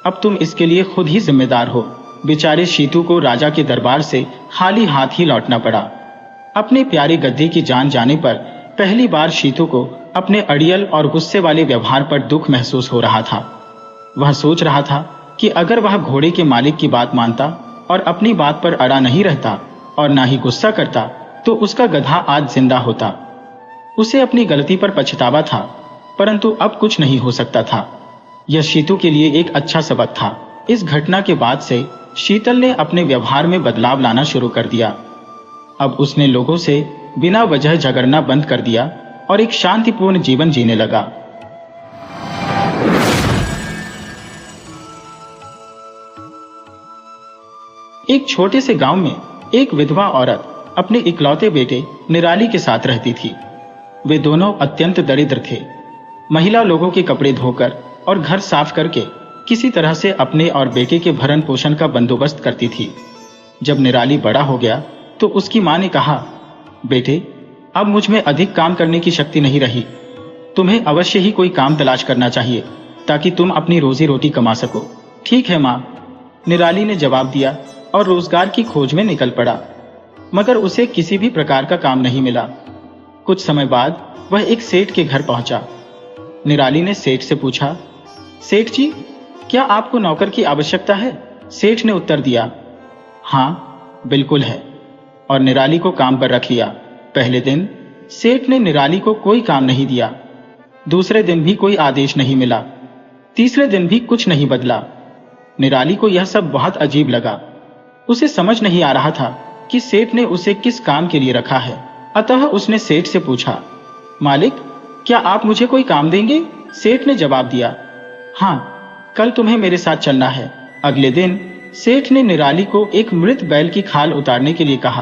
अब तुम इसके लिए खुद ही जिम्मेदार हो। बेचारे शीतू को राजा के दरबार से खाली हाथ ही लौटना पड़ा। अपने प्यारे गधे की जान जाने पर पहली बार शीतू को अपने अड़ियल और गुस्से वाले व्यवहार पर दुख महसूस हो रहा था। वह सोच रहा था कि अगर वह घोड़े के मालिक की बात मानता और अपनी बात पर अड़ा नहीं रहता और ना ही गुस्सा करता तो उसका गधा आज जिंदा होता। उसे अपनी गलती पर पछतावा था, परंतु अब कुछ नहीं हो सकता था। यह शीतू के लिए एक अच्छा सबक था। इस घटना के बाद से शीतल ने अपने व्यवहार में बदलाव लाना शुरू कर दिया। अब उसने लोगों से बिना वजह झगड़ना बंद कर दिया और एक शांतिपूर्ण जीवन जीने लगा। एक छोटे से गांव में एक विधवा औरत अपने इकलौते बेटे निराली के साथ रहती थी। वे दोनों अत्यंत दरिद्र थे। महिला लोगों के कपड़े धोकर और घर साफ करके किसी तरह से अपने और बेटे के भरण पोषण का बंदोबस्त करती थी। जब निराली बड़ा हो गया तो उसकी मां ने कहा, बेटे, अब मुझ में अधिक काम करने की शक्ति नहीं रही। तुम्हें अवश्य ही कोई काम तलाश करना चाहिए ताकि तुम अपनी रोजी रोटी कमा सको। ठीक है मां, निराली ने जवाब दिया और रोजगार की खोज में निकल पड़ा। मगर उसे किसी भी प्रकार का काम नहीं मिला। कुछ समय बाद वह एक सेठ के घर पहुंचा। निराली ने सेठ से पूछा, सेठ जी, क्या आपको नौकर की आवश्यकता है? सेठ ने उत्तर दिया, हाँ बिल्कुल है, और निराली को काम पर रख लिया। पहले दिन सेठ ने निराली को कोई काम नहीं दिया। दूसरे दिन भी कोई आदेश नहीं मिला। तीसरे दिन भी कुछ नहीं बदला। निराली को यह सब बहुत अजीब लगा। उसे समझ नहीं आ रहा था कि सेठ ने उसे किस काम के लिए रखा है। अतः उसने सेठ से पूछा, मालिक, क्या आप मुझे कोई काम देंगे? सेठ ने जवाब दिया, हाँ, कल तुम्हें मेरे साथ चलना है। अगले दिन सेठ ने निराली को एक मृत बैल की खाल उतारने के लिए कहा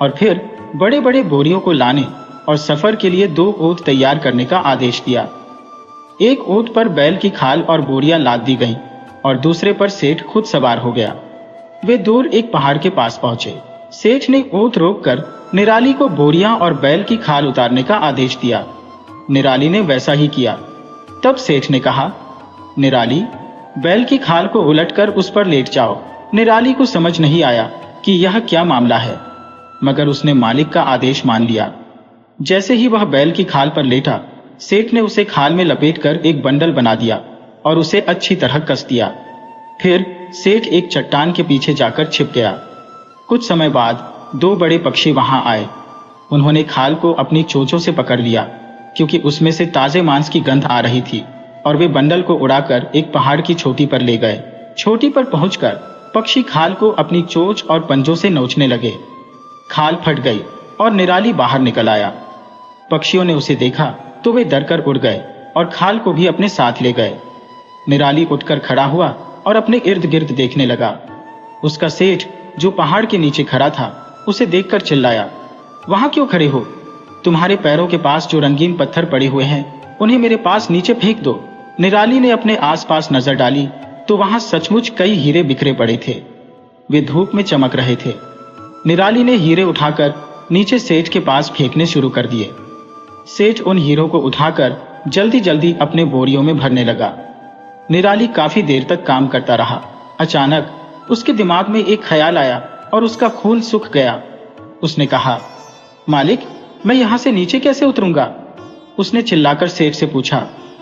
और फिर बड़े बड़े बोरियों को लाने और सफर के लिए 2 ऊंट तैयार करने का आदेश दिया। एक ऊंट पर बैल की खाल और बोरियां लाद दी गईं और दूसरे पर सेठ खुद सवार हो गया। वे दूर एक पहाड़ के पास पहुंचे। सेठ ने ऊंट रोककर निराली को बोरियां और बैल की खाल उतारने का आदेश दिया। निराली ने वैसा ही किया। तब सेठ ने कहा, निराली, बैल की खाल को उलटकर उस पर लेट जाओ। निराली को समझ नहीं आया कि यह क्या मामला है, मगर उसने मालिक का आदेश मान लिया। जैसे ही वह बैल की खाल पर लेटा, सेठ ने उसे खाल में लपेटकर एक बंडल बना दिया और उसे अच्छी तरह कस दिया। फिर सेठ एक चट्टान के पीछे जाकर छिप गया। कुछ समय बाद 2 बड़े पक्षी वहां आए। उन्होंने खाल को अपनी चोंचों से पकड़ लिया क्योंकि उसमें से ताजे मांस की गंध आ रही थी, और वे बंडल को उड़ाकर एक पहाड़ की चोटी पर ले गए। चोटी पर पहुंचकर पक्षी खाल को अपनी चोंच और पंजों से नोचने लगे। खाल फट गई और निराली बाहर निकल आया। पक्षियों ने उसे देखा तो वे डरकर उड़ गए और खाल को भी अपने साथ ले गए। निराली उठकर खड़ा हुआ और अपने इर्द गिर्द देखने लगा। उसका सेठ, जो पहाड़ के नीचे खड़ा था, उसे देखकर चिल्लाया, वहां क्यों खड़े हो? तुम्हारे पैरों के पास जो रंगीन पत्थर पड़े हुए हैं, उन्हें मेरे पास नीचे फेंक दो। निराली ने अपने आसपास नजर डाली तो वहां सचमुच कई हीरे बिखरे पड़े थे। वे धूप में चमक रहे थे। निराली ने हीरे उठाकर नीचे सेठ के पास फेंकने शुरू कर दिए। सेठ उन हीरों को उठाकर जल्दी जल्दी अपने बोरियों में भरने लगा। निराली काफी देर तक काम करता रहा। अचानक उसके दिमाग में एक ख्याल आया और उसका खून सूख गया। उसने कहा, मालिक, मैं यहां से नीचे कैसे उतरूंगा? उसने चिल्लाकर सेठ से पूछा,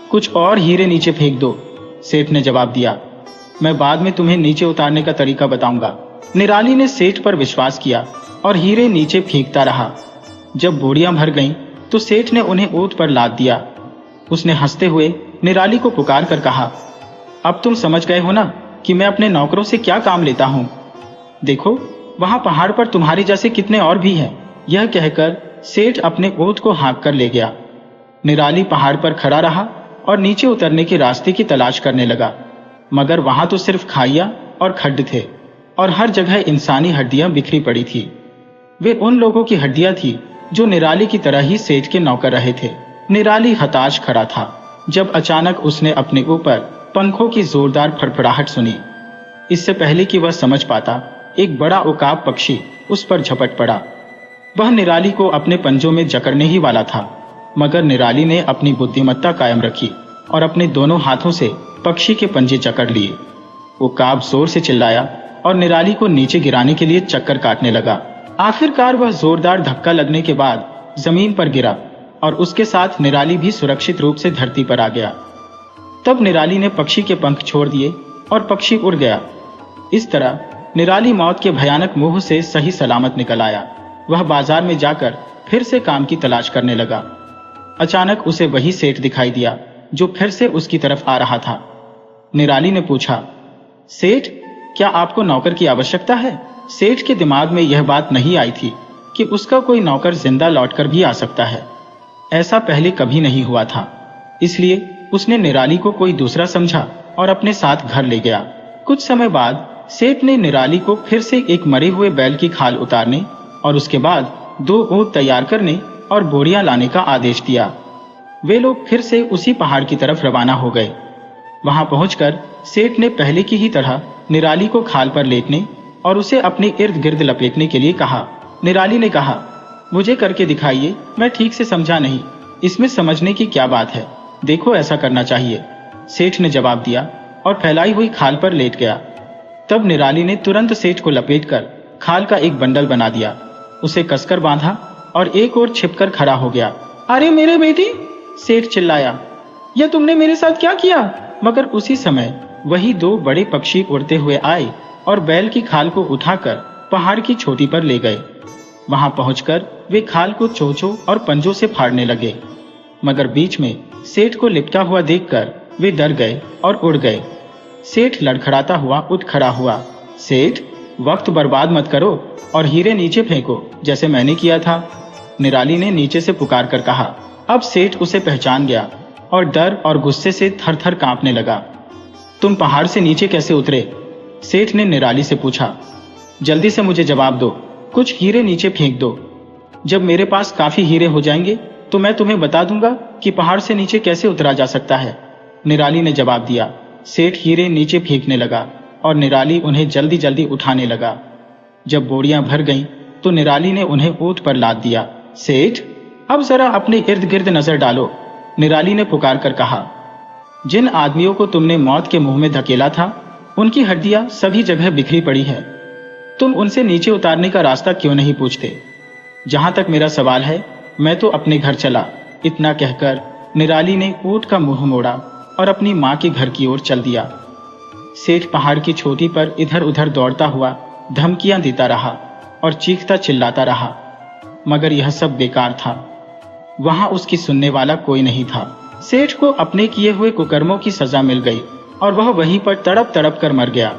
कुछ और हीरे नीचे फेंक दो। सेठ ने जवाब दिया, मैं बाद में तुम्हें नीचे उतारने का तरीका बताऊंगा। निराली ने सेठ पर विश्वास किया और हीरे नीचे फेंकता रहा। जब बोरियां भर गईं तो सेठ ने उन्हें ऊंट पर लाद दिया। उसने हंसते हुए निराली को पुकार कर कहा, अब तुम समझ गए हो ना कि मैं अपने नौकरों से क्या काम लेता हूं। देखो, वहां पहाड़ पर तुम्हारे जैसे कितने और भी हैं। यह कहकर सेठ अपने ऊंट को हाँक कर ले गया। निराली पहाड़ पर खड़ा रहा और नीचे उतरने के रास्ते की तलाश करने लगा, मगर वहां तो सिर्फ खाइयां और खड्ड थे और हर जगह इंसानी हड्डियां बिखरी पड़ी थी। वे उन लोगों की हड्डियां थी जो निराली की तरह ही सेठ के नौकर रहे थे। निराली हताश खड़ा था जब अचानक उसने अपने ऊपर पंखों की जोरदार फड़फड़ाहट सुनी। इससे पहले कि वह समझ पाता, एक बड़ा उकाब पक्षी उस पर झपट पड़ा। वह निराली को अपने पंजों में जकड़ने ही वाला था, मगर निराली ने अपनी बुद्धिमत्ता कायम रखी और अपने दोनों हाथों से पक्षी के पंजे जकड़ लिए। उकाब जोर से चिल्लाया और निराली को नीचे गिराने के लिए चक्कर काटने लगा। आखिरकार वह जोरदार धक्का लगने के बाद जमीन पर गिरा और उसके साथ निराली भी सुरक्षित रूप से धरती पर आ गया। तब निराली ने पक्षी के पंख छोड़ दिए और पक्षी उड़ गया। इस तरह निराली मौत के भयानक मुंह से सही सलामत निकल आया। वह बाजार में जाकर फिर से काम की तलाश करने लगा। अचानक उसे वही सेठ दिखाई दिया जो फिर से उसकी तरफ आ रहा था। निराली ने पूछा। सेठ, क्या आपको नौकर की आवश्यकता है? सेठ के दिमाग में यह बात नहीं आई थी कि उसका कोई नौकर जिंदा लौटकर भी आ सकता है। ऐसा पहले कभी नहीं हुआ था, इसलिए उसने निराली को कोई दूसरा समझा और अपने साथ घर ले गया। कुछ समय बाद सेठ ने निराली को फिर से एक मरे हुए बैल की खाल उतारने और उसके बाद 2 ऊंट तैयार करने और बोरियां लाने का आदेश दिया। वे लोग फिर से उसी पहाड़ की तरफ रवाना हो गए। वहां पहुंचकर सेठ ने पहले की ही तरह निराली को खाल पर लेटने और उसे अपने इर्द गिर्द लपेटने के लिए कहा। निराली ने कहा, मुझे करके दिखाइए, मैं ठीक से समझा नहीं, इसमें समझने की क्या बात है, देखो ऐसा करना चाहिए। सेठ ने जवाब दिया और फैलाई हुई खाल पर लेट गया। तब निराली ने तुरंत सेठ को लपेटकर खाल का एक बंडल बना दिया, उसे कसकर बांधा और एक ओर छिपकर खड़ा हो गया। अरे मेरे बेटी, सेठ चिल्लाया, यह तुमने मेरे साथ क्या किया? मगर उसी समय वही 2 बड़े पक्षी उड़ते हुए आए और बैल की खाल को उठाकर पहाड़ की चोटी पर ले गए। वहां पहुंचकर वे खाल को चोंचों और पंजों से फाड़ने लगे, मगर बीच में सेठ को लिपटा हुआ देखकर वे डर गए और उड़ गए। सेठ लड़खड़ाता हुआ उठ खड़ा हुआ। सेठ, वक्त बर्बाद मत करो और हीरे नीचे फेंको, जैसे मैंने किया था, निराली ने नीचे से पुकार कर कहा। अब सेठ उसे पहचान गया और डर और गुस्से से थर थर कांपने लगा। तुम पहाड़ से नीचे कैसे उतरे? सेठ ने निराली से पूछा। जल्दी से मुझे जवाब दो, कुछ हीरे नीचे फेंक दो। जब मेरे पास काफी हीरे हो जाएंगे तो मैं तुम्हें बता दूंगा कि पहाड़ से नीचे कैसे उतरा जा सकता है, निराली ने जवाब दिया। सेठ हीरे नीचे फेंकने लगा और निराली उन्हें जल्दी जल्दी उठाने लगा। जब बोरियां भर गईं तो निराली ने उन्हें ऊंट पर लाद दिया। सेठ, अब जरा अपने इर्द गिर्द नजर डालो, निराली ने पुकार कर कहा। जिन आदमियों को तुमने मौत के मुंह में धकेला था, उनकी हड्डियां सभी जगह बिखरी पड़ी है। तुम उनसे नीचे उतारने का रास्ता क्यों नहीं पूछते? जहां तक मेरा सवाल है, मैं तो अपने घर चला। इतना कहकर निराली ने ऊंट का मुंह मोड़ा और अपनी मां के घर की ओर चल दिया। सेठ पहाड़ की चोटी पर इधर उधर दौड़ता हुआ धमकियां देता रहा और चीखता चिल्लाता रहा, मगर यह सब बेकार था। वहां उसकी सुनने वाला कोई नहीं था। सेठ को अपने किए हुए कुकर्मों की सजा मिल गई और वह वहीं पर तड़प तड़प कर मर गया,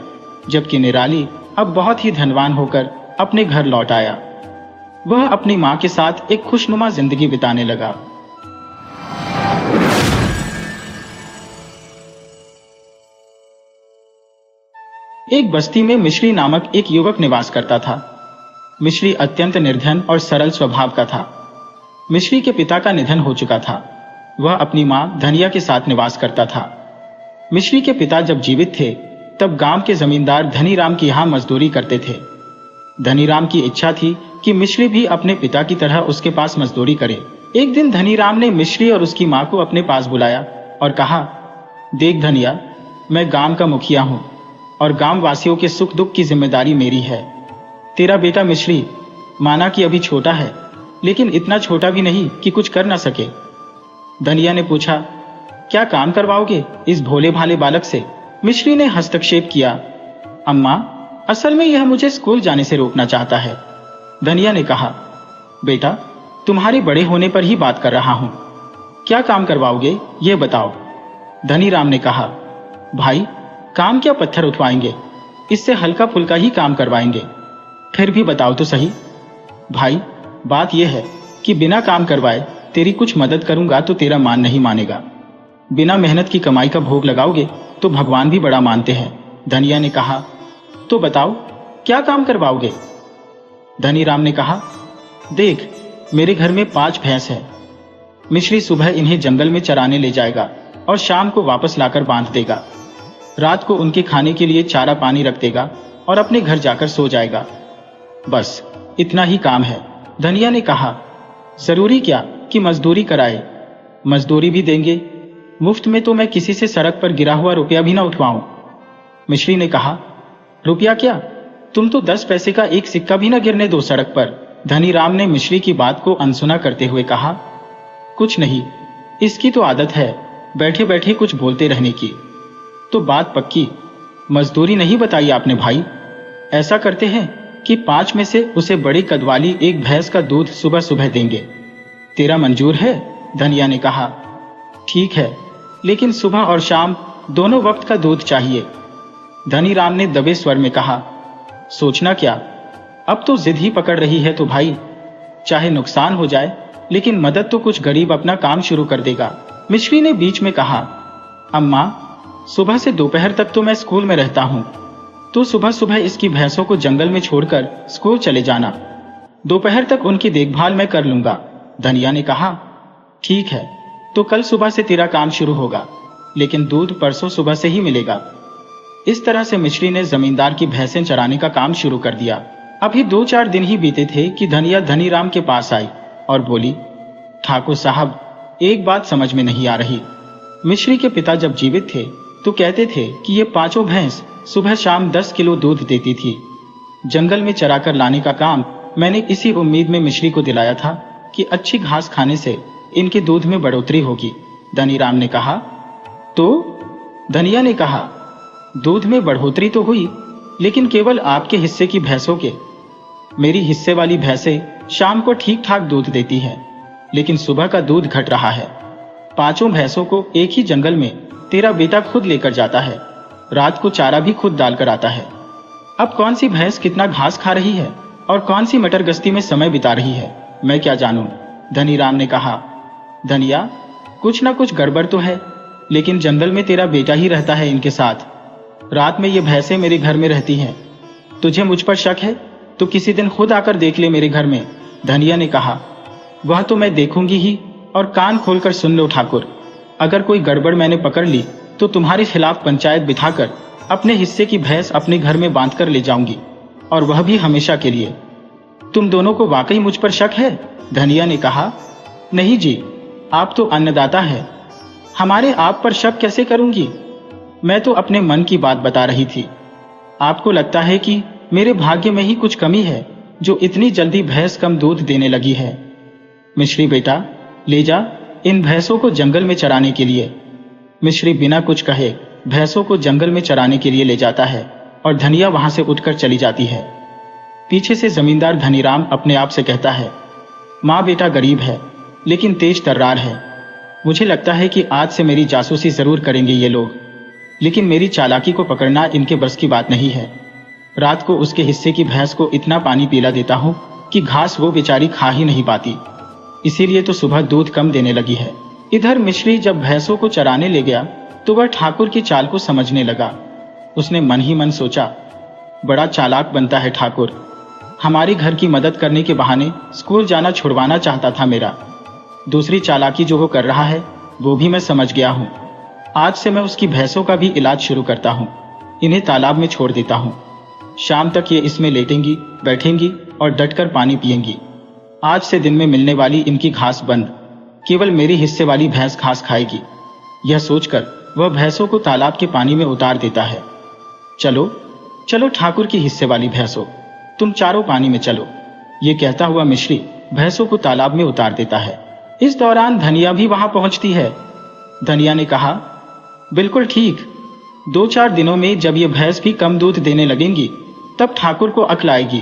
जबकि निराली अब बहुत ही धनवान होकर अपने घर लौट आया। वह अपनी मां के साथ एक खुशनुमा जिंदगी बिताने लगा। एक बस्ती में मिश्री नामक एक युवक निवास करता था। मिश्री अत्यंत निर्धन और सरल स्वभाव का था। मिश्री के पिता का निधन हो चुका था। वह अपनी मां धनिया के साथ निवास करता था। मिश्री के पिता जब जीवित थे तब गांव के जमींदार धनीराम की यहां मजदूरी करते थे। धनीराम की इच्छा थी कि मिश्री भी अपने पिता की तरह उसके पास मजदूरी करे। एक दिन धनीराम ने मिश्री और उसकी मां को अपने पास बुलाया और कहा, देख धनिया, मैं गांव का मुखिया हूं और गांव वासियों के सुख दुख की जिम्मेदारी मेरी है। तेरा बेटा मिश्री माना कि अभी छोटा है, लेकिन इतना छोटा भी नहीं कि कुछ कर ना सके। धनिया ने पूछा, क्या काम करवाओगे इस भोले भाले बालक से? मिश्री ने हस्तक्षेप किया, अम्मा, असल में यह मुझे स्कूल जाने से रोकना चाहता है। धनिया ने कहा, बेटा, तुम्हारे बड़े होने पर ही बात कर रहा हूं, क्या काम करवाओगे यह बताओ। धनीराम ने कहा, भाई, काम क्या पत्थर उठवाएंगे, इससे हल्का फुल्का ही काम करवाएंगे। फिर भी बताओ तो सही। भाई, बात यह है कि बिना काम करवाए तेरी कुछ मदद करूंगा तो तेरा मान नहीं मानेगा। बिना मेहनत की कमाई का भोग लगाओगे तो भगवान भी बड़ा मानते हैं। धनिया ने कहा, तो बताओ क्या काम करवाओगे? धनीराम ने कहा, देख, मेरे घर में 5 भैंस है। मिश्री सुबह इन्हें जंगल में चराने ले जाएगा और शाम को वापस लाकर बांध देगा। रात को उनके खाने के लिए चारा पानी रख देगा और अपने घर जाकर सो जाएगा। बस इतना ही काम है। धनिया ने कहा, जरूरी क्या कि मजदूरी कराए? मजदूरी भी देंगे, मुफ्त में तो मैं किसी से सड़क पर गिरा हुआ रुपया भी ना उठवाऊं। मिश्री ने कहा, रुपया क्या, तुम तो 10 पैसे का एक सिक्का भी ना गिरने दो सड़क पर। धनीराम ने मिश्री की बात को अनसुना करते हुए कहा, कुछ नहीं, इसकी तो आदत है बैठे बैठे कुछ बोलते रहने की। तो बात पक्की, मजदूरी नहीं बताई आपने भाई। ऐसा करते हैं कि 5 में से उसे बड़ी कद वाली एक भैंस का दूध सुबह सुबह देंगे। तेरा मंजूर है? धनिया ने कहा, ठीक है, लेकिन सुबह और शाम दोनों वक्त का दूध चाहिए। धनीराम ने दबे स्वर में कहा, सोचना क्या, अब तो जिद ही पकड़ रही है तो भाई, चाहे नुकसान हो जाए लेकिन मदद तो कुछ गरीब अपना काम शुरू कर देगा। मिश्री ने बीच में कहा, अम्मा, सुबह से दोपहर तक तो मैं स्कूल में रहता हूँ, तो सुबह सुबह इसकी भैंसों को जंगल में छोड़कर स्कूल चले जाना। दोपहर तक उनकी देखभाल मैं कर लूंगा। धनिया ने कहा, ठीक है, तो कल सुबह से तेरा काम शुरू होगा, लेकिन दूध परसों सुबह से ही मिलेगा। इस तरह से मिश्री ने जमींदार की भैंसें चराने का काम शुरू कर दिया। अभी 2-4 दिन ही बीते थे कि धनिया धनीराम के पास आई और बोली, ठाकुर साहब, एक बात समझ में नहीं आ रही। मिश्री के पिता जब जीवित थे तो कहते थे कि ये 5 भैंस सुबह शाम 10 किलो दूध देती थी। जंगल में चराकर लाने का काम मैंने इसी उम्मीद में मिश्री को दिलाया था कि अच्छी घास खाने से इनके दूध में बढ़ोतरी होगी। धनीराम ने कहा। तो धनिया ने कहा, दूध में बढ़ोतरी तो हुई, लेकिन केवल आपके हिस्से की भैंसों के। मेरी हिस्से वाली भैंसें शाम को ठीक ठाक दूध देती है, लेकिन सुबह का दूध घट रहा है। 5 भैंसों को एक ही जंगल में तेरा बेटा खुद लेकर जाता है, रात को चारा भी खुद डालकर आता है। अब कौन सी भैंस कितना घास खा रही है और कौन सी मटर गश्ती में समय बिता रही है, मैं क्या जानूं। धनीराम ने कहा, धनिया, कुछ ना कुछ गड़बड़ तो है, लेकिन जंगल में तेरा बेटा ही रहता है इनके साथ। रात में ये भैंसें मेरे घर में रहती हैं। तुझे मुझ पर शक है तो किसी दिन खुद आकर देख ले मेरे घर में। धनिया ने कहा, वह तो मैं देखूंगी ही, और कान खोलकर सुन लो ठाकुर, अगर कोई गड़बड़ मैंने पकड़ ली तो तुम्हारे खिलाफ पंचायत बिठाकर अपने हिस्से की भैंस अपने घर में बांध कर ले जाऊंगी, और वह भी हमेशा के लिए। तुम दोनों को वाकई मुझ पर शक है? धनिया ने कहा, नहीं जी, आप तो अन्नदाता है, हमारे आप पर शक कैसे करूंगी। मैं तो अपने मन की बात बता रही थी। आपको लगता है कि मेरे भाग्य में ही कुछ कमी है जो इतनी जल्दी भैंस कम दूध देने लगी है। मिश्री बेटा, ले जा इन भैंसों को जंगल में चराने के लिए। मिश्री बिना कुछ कहे भैंसों को जंगल में चराने के लिए ले जाता है और धनिया वहां से उठकर चली जाती है। पीछे से जमींदार धनीराम अपने आप से कहता है, माँ बेटा गरीब है लेकिन तेज तर्रार है। मुझे लगता है कि आज से मेरी जासूसी जरूर करेंगे ये लोग, लेकिन मेरी चालाकी को पकड़ना इनके बस की बात नहीं है। रात को उसके हिस्से की भैंस को इतना पानी पिला देता हूँ कि घास वो बेचारी खा ही नहीं पाती, इसीलिए तो सुबह दूध कम देने लगी है। इधर मिश्री जब भैंसों को चराने ले गया तो वह ठाकुर की चाल को समझने लगा। उसने मन ही मन सोचा, बड़ा चालाक बनता है ठाकुर, हमारी घर की मदद करने के बहाने स्कूल जाना छुड़वाना चाहता था मेरा। दूसरी चालाकी जो वो कर रहा है वो भी मैं समझ गया हूँ। आज से मैं उसकी भैंसों का भी इलाज शुरू करता हूँ, इन्हें तालाब में छोड़ देता हूँ। शाम तक ये इसमें लेटेंगी, बैठेंगी और डटकर पानी पिएंगी। आज से दिन में मिलने वाली इनकी घास बंद, केवल मेरी हिस्से वाली भैंस घास खाएगी। यह सोचकर वह भैंसों को तालाब के पानी में उतार देता है। चलो चलो ठाकुर की हिस्से वाली भैंसों, तुम चारों पानी में चलो। ये कहता हुआ मिश्री भैंसों को तालाब में उतार देता है। इस दौरान धनिया भी वहां पहुंचती है। धनिया ने कहा, बिल्कुल ठीक, 2-4 दिनों में जब ये भैंस भी कम दूध देने लगेंगी तब ठाकुर को अक्ल आएगी।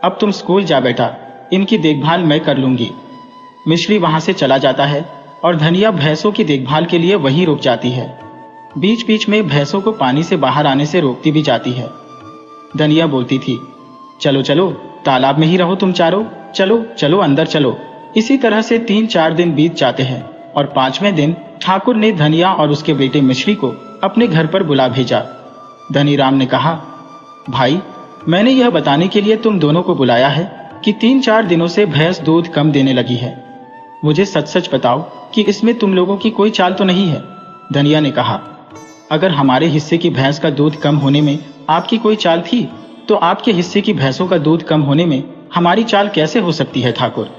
अब तुम स्कूल जा बेटा, इनकी देखभाल मैं कर लूंगी। मिश्री वहां से चला जाता है और धनिया भैंसों की देखभाल के लिए वहीं रुक जाती है। बीच बीच में भैंसों को पानी से बाहर आने से रोकती भी जाती है। धनिया बोलती थी, चलो चलो तालाब में ही रहो तुम चारों, चलो चलो अंदर चलो। इसी तरह से 3-4 दिन बीत जाते हैं और 5वें दिन ठाकुर ने धनिया और उसके बेटे मिश्री को अपने घर पर बुला भेजा। धनीराम ने कहा, भाई, मैंने यह बताने के लिए तुम दोनों को बुलाया है कि 3-4 दिनों से भैंस दूध कम देने लगी है। मुझे सच सच बताओ कि इसमें तुम लोगों की कोई चाल तो नहीं है। धनिया ने कहा, अगर हमारे हिस्से की भैंस का दूध कम होने में आपकी कोई चाल थी तो आपके हिस्से की भैंसों का दूध कम होने में हमारी चाल कैसे हो सकती है ठाकुर।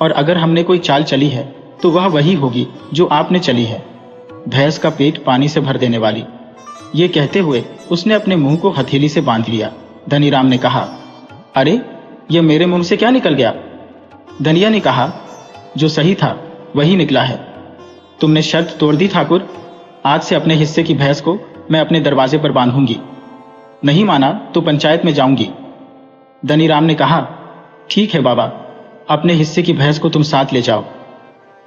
और अगर हमने कोई चाल चली है तो वह वही होगी जो आपने चली है, भैंस का पेट पानी से भर देने वाली। ये कहते हुए उसने अपने मुंह को हथेली से बांध लिया। धनीराम ने कहा, अरे ये मेरे मुंह से क्या निकल गया। धनिया ने कहा, जो सही था वही निकला है। तुमने शर्त तोड़ दी ठाकुर, आज से अपने हिस्से की भैंस को मैं अपने दरवाजे पर बांधूंगी, नहीं माना तो पंचायत में जाऊंगी। धनीराम ने कहा, ठीक है बाबा, अपने हिस्से की भैंस को तुम साथ ले जाओ।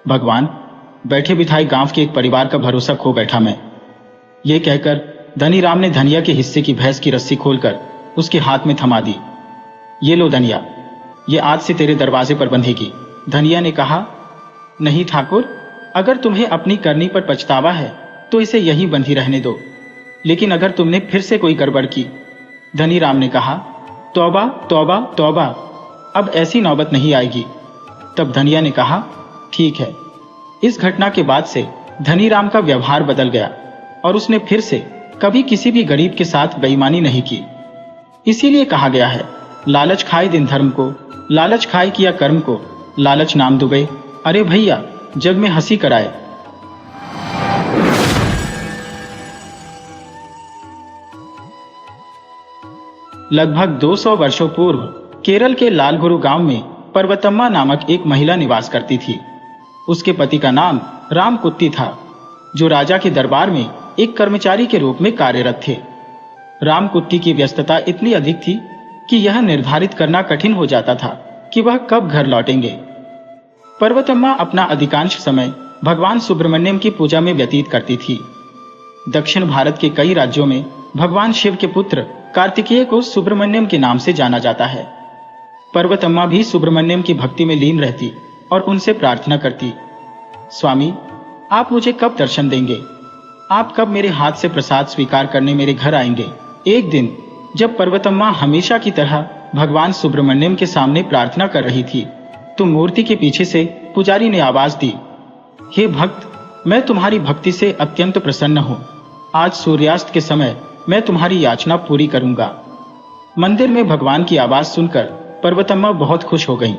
भगवान, बैठे बिठाए गांव के एक परिवार का भरोसा खो बैठा मैं। ये कहकर धनीराम ने धनिया के हिस्से की भैंस की रस्सी खोलकर उसके हाथ में थमा दी। ये लो धनिया, ये आज से तेरे दरवाजे पर बंधेगी। धनिया ने कहा, नहीं ठाकुर, अगर तुम्हें अपनी करनी पर पछतावा है तो इसे यहीं बंधी रहने दो, लेकिन अगर तुमने फिर से कोई गड़बड़ की। धनीराम ने कहा, तौबा तौबा तौबा, अब ऐसी नौबत नहीं आएगी। तब धनिया ने कहा, ठीक है। इस घटना के बाद से धनीराम का व्यवहार बदल गया और उसने फिर से कभी किसी भी गरीब के साथ बेईमानी नहीं की। इसीलिए कहा गया है, लालच खाए दिन धर्म को, लालच खाए किया कर्म को, लालच नाम दुबे, अरे भैया जग में हंसी कराए। लगभग 200 वर्षों पूर्व केरल के लालगुरु गांव में पर्वतम्मा नामक एक महिला निवास करती थी। उसके पति का नाम रामकुट्टी था, जो राजा के दरबार में एक कर्मचारी के रूप में कार्यरत थे। रामकुट्टी की व्यस्तता इतनी अधिक थी कि यह निर्धारित करना कठिन हो जाता था कि वह कब घर लौटेंगे। पर्वतम्मा अपना अधिकांश समय भगवान सुब्रमण्यम की पूजा में व्यतीत करती थी। दक्षिण भारत के कई राज्यों में भगवान शिव के पुत्र कार्तिकेय को सुब्रमण्यम के नाम से जाना जाता है। पर्वतम्मा भी सुब्रमण्यम की भक्ति में लीन रहती और उनसे प्रार्थना करती, स्वामी, आप मुझे कब दर्शन देंगे? आप कब मेरे हाथ से प्रसाद स्वीकार करने मेरे घर आएंगे? एक दिन जब पर्वतम्मा हमेशा की तरह भगवान सुब्रमण्यम के सामने प्रार्थना कर रही थी, तो मूर्ति के पीछे से पुजारी ने आवाज दी, हे भक्त, मैं तुम्हारी भक्ति से अत्यंत प्रसन्न हूँ। आज सूर्यास्त के समय मैं तुम्हारी याचना पूरी करूंगा। मंदिर में भगवान की आवाज सुनकर पर्वतम्मा बहुत खुश हो गईं।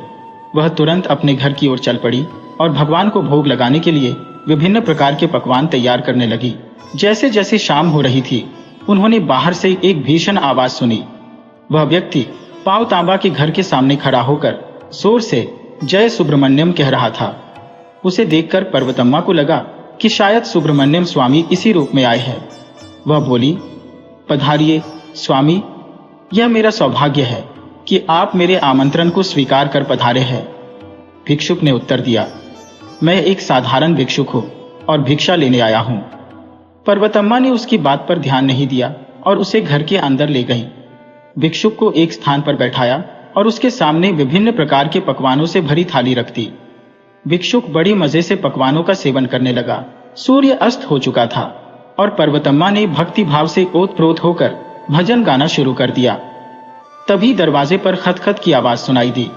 वह तुरंत अपने घर की ओर चल पड़ी और भगवान को भोग लगाने के लिए विभिन्न प्रकार के पकवान तैयार करने लगी। जैसे जैसे शाम हो रही थी, उन्होंने बाहर से एक भीषण आवाज सुनी। वह व्यक्ति पाव तांबा के घर के सामने खड़ा होकर जोर से जय सुब्रमण्यम कह रहा था। उसे देखकर पर्वतम्मा को लगा कि शायद सुब्रमण्यम स्वामी इसी रूप में आए हैं। वह बोली, पधारिए स्वामी, यह मेरा सौभाग्य है कि आप मेरे आमंत्रण को स्वीकार कर पधारे हैं। भिक्षुक ने उत्तर दिया, मैं एक साधारण भिक्षुक हूँ और भिक्षा लेने आया हूँ। पर्वतम्मा ने उसकी बात पर ध्यान नहीं दिया और उसे घर के अंदर ले गई। भिक्षुक को एक स्थान पर बैठाया और उसके सामने विभिन्न प्रकार के पकवानों से भरी थाली रख दी। भिक्षुक बड़ी मजे से पकवानों का सेवन करने लगा। सूर्य अस्त हो चुका था और पर्वतम्मा ने भक्ति भाव से ओतप्रोत होकर भजन गाना शुरू कर दिया। तभी दरवाजे पर खटखट की आवाज सुनाई दी।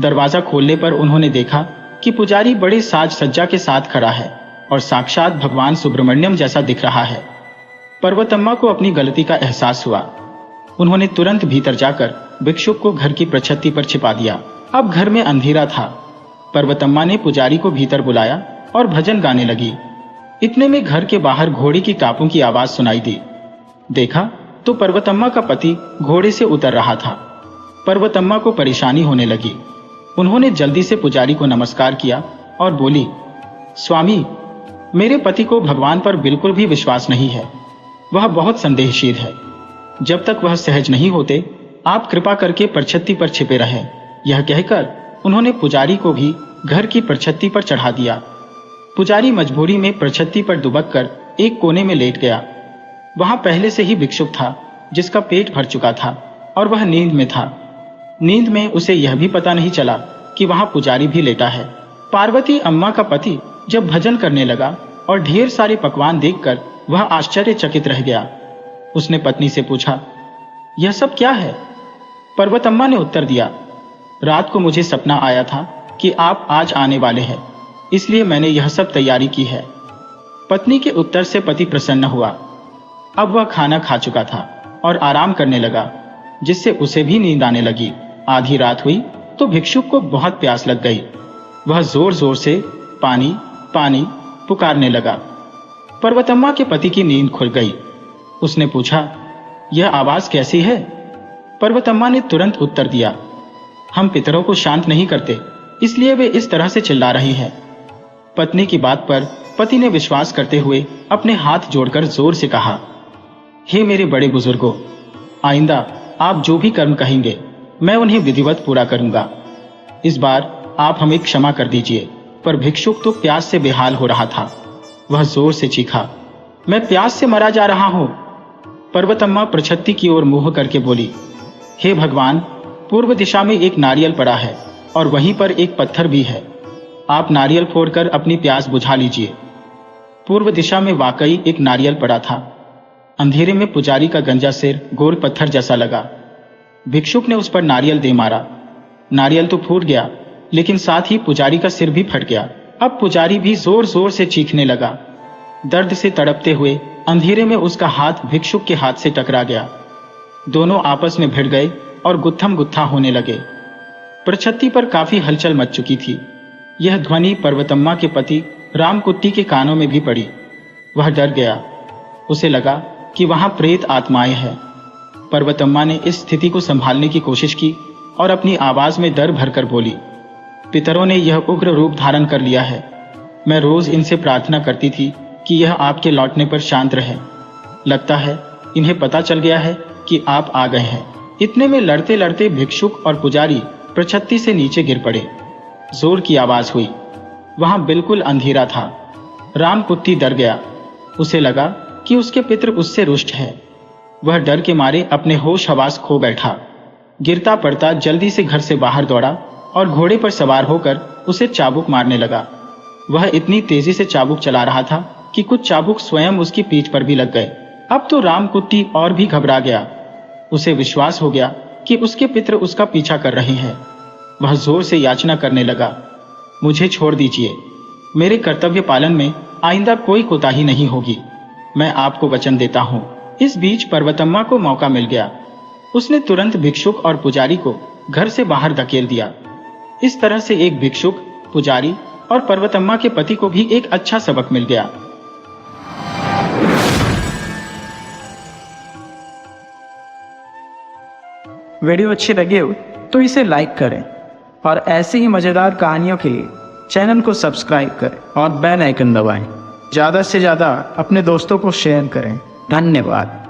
दरवाजा खोलने पर उन्होंने देखा कि पुजारी बड़े साज सज्जा के साथ खड़ा है और साक्षात भगवान सुब्रमण्यम जैसा दिख रहा है। पर्वतम्मा को अपनी गलती का एहसास हुआ। उन्होंने तुरंत भीतर जाकर भिक्षुक को घर की प्रछत्ती पर छिपा दिया। अब घर में अंधेरा था। पर्वतम्मा ने पुजारी को भीतर बुलाया और भजन गाने लगी। इतने में घर के बाहर घोड़े की टापों की आवाज सुनाई दी। देखा तो पर्वतम्मा का पति घोड़े से उतर रहा था। पर्वतम्मा को परेशानी होने लगी। उन्होंने जल्दी से पुजारी को नमस्कार किया और बोली, स्वामी, मेरे पति को भगवान पर बिल्कुल भी विश्वास नहीं है। वह बहुत संदेहशील है। जब तक वह सहज नहीं होते, आप कृपा करके परछत्ती पर छिपे रहें। यह कहकर उन्होंने पुजारी को भी घर की परछत्ती पर चढ़ा दिया। पुजारी मजबूरी में परछत्ती पर दुबक कर एक कोने में लेट गया। वहां पहले से ही भिक्षुक था, जिसका पेट भर चुका था और वह नींद में था। नींद में उसे यह भी पता नहीं चला कि वहां पुजारी भी लेटा है। पार्वती अम्मा का पति जब भजन करने लगा और ढेर सारे पकवान देखकर वह आश्चर्यचकित रह गया। उसने पत्नी से पूछा, यह सब क्या है? पर्वतम्मा ने उत्तर दिया, रात को मुझे सपना आया था कि आप आज आने वाले हैं, इसलिए मैंने यह सब तैयारी की है। पत्नी के उत्तर से पति प्रसन्न हुआ। अब वह खाना खा चुका था और आराम करने लगा, जिससे उसे भी नींद आने लगी। आधी रात हुई तो भिक्षुक को बहुत प्यास लग गई। वह जोर जोर से पानी पानी पुकारने लगा। पर्वतम्मा के पति की नींद खुल गई। उसने पूछा, यह आवाज कैसी है? पर्वतम्मा ने तुरंत उत्तर दिया, हम पितरों को शांत नहीं करते, इसलिए वे इस तरह से चिल्ला रही हैं। पत्नी की बात पर पति ने विश्वास करते हुए अपने हाथ जोड़कर जोर से कहा, हे मेरे बड़े बुजुर्गों, आइंदा आप जो भी कर्म कहेंगे मैं उन्हें विधिवत पूरा करूंगा। इस बार आप हमें क्षमा कर दीजिए। पर भिक्षुक तो प्यास से बेहाल हो रहा था। वह जोर से चीखा, मैं प्यास से मरा जा रहा हूँ। पर्वतम्मा प्रछत्ती की ओर मुंह करके बोली, हे भगवान, पूर्व दिशा में एक नारियल पड़ा है और वहीं पर एक पत्थर भी है। आप नारियल फोड़कर अपनी प्यास बुझा लीजिए। पूर्व दिशा में वाकई एक नारियल पड़ा था। अंधेरे में पुजारी का गंजा सिर गोल पत्थर जैसा लगा। भिक्षुक ने उस पर नारियल दे मारा। नारियल तो फूट गया, लेकिन साथ ही पुजारी का सिर भी फट गया। अब पुजारी भी जोर जोर से चीखने लगा। दर्द से तड़पते हुए अंधेरे में उसका हाथ भिक्षुक के हाथ से टकरा गया। दोनों आपस में भिड़ गए और गुत्थम गुत्था होने लगे। प्रछत्ती पर काफी हलचल मच चुकी थी। यह ध्वनि पर्वतम्मा के पति रामकुट्टी के कानों में भी पड़ी। वह डर गया। उसे लगा कि वहां प्रेत आत्माएं हैं। पर्वतम्मा ने इस स्थिति को संभालने की कोशिश की और अपनी आवाज में डर भरकर बोली, पितरों ने यह उग्र रूप धारण कर लिया है। मैं रोज इनसे प्रार्थना करती थी कि यह आपके लौटने पर शांत रहे। लगता है इन्हें पता चल गया है कि आप आ गए हैं। इतने में लड़ते लड़ते भिक्षुक और पुजारी प्रछत्ती से नीचे गिर पड़े। जोर की आवाज हुई। वहां बिल्कुल अंधेरा था। रामकुट्टी डर गया। उसे लगा कि उसके पितृ उससे रुष्ट है। वह डर के मारे अपने होश हवास खो बैठा। गिरता पड़ता जल्दी से घर से बाहर दौड़ा और घोड़े पर सवार होकर उसे चाबुक मारने लगा। वह इतनी तेजी से चाबुक चला रहा था कि कुछ चाबुक स्वयं उसकी पीठ पर भी लग गए। अब तो रामकुट्टी और भी घबरा गया। उसे विश्वास हो गया कि उसके पितृ उसका पीछा कर रहे हैं। वह जोर से याचना करने लगा, मुझे छोड़ दीजिए। मेरे कर्तव्य पालन में आइंदा कोई कोताही नहीं होगी। मैं आपको वचन देता हूँ। इस बीच पर्वतम्मा को मौका मिल गया। उसने तुरंत भिक्षुक और पुजारी को घर से बाहर धकेल दिया। इस तरह से एक भिक्षुक, पुजारी और पर्वतम्मा के पति को भी एक अच्छा सबक मिल गया। वीडियो अच्छी लगी हो तो इसे लाइक करें और ऐसी ही मजेदार कहानियों के लिए चैनल को सब्सक्राइब करें और बेल आइकन दबाएं। ज़्यादा से ज़्यादा अपने दोस्तों को शेयर करें। धन्यवाद।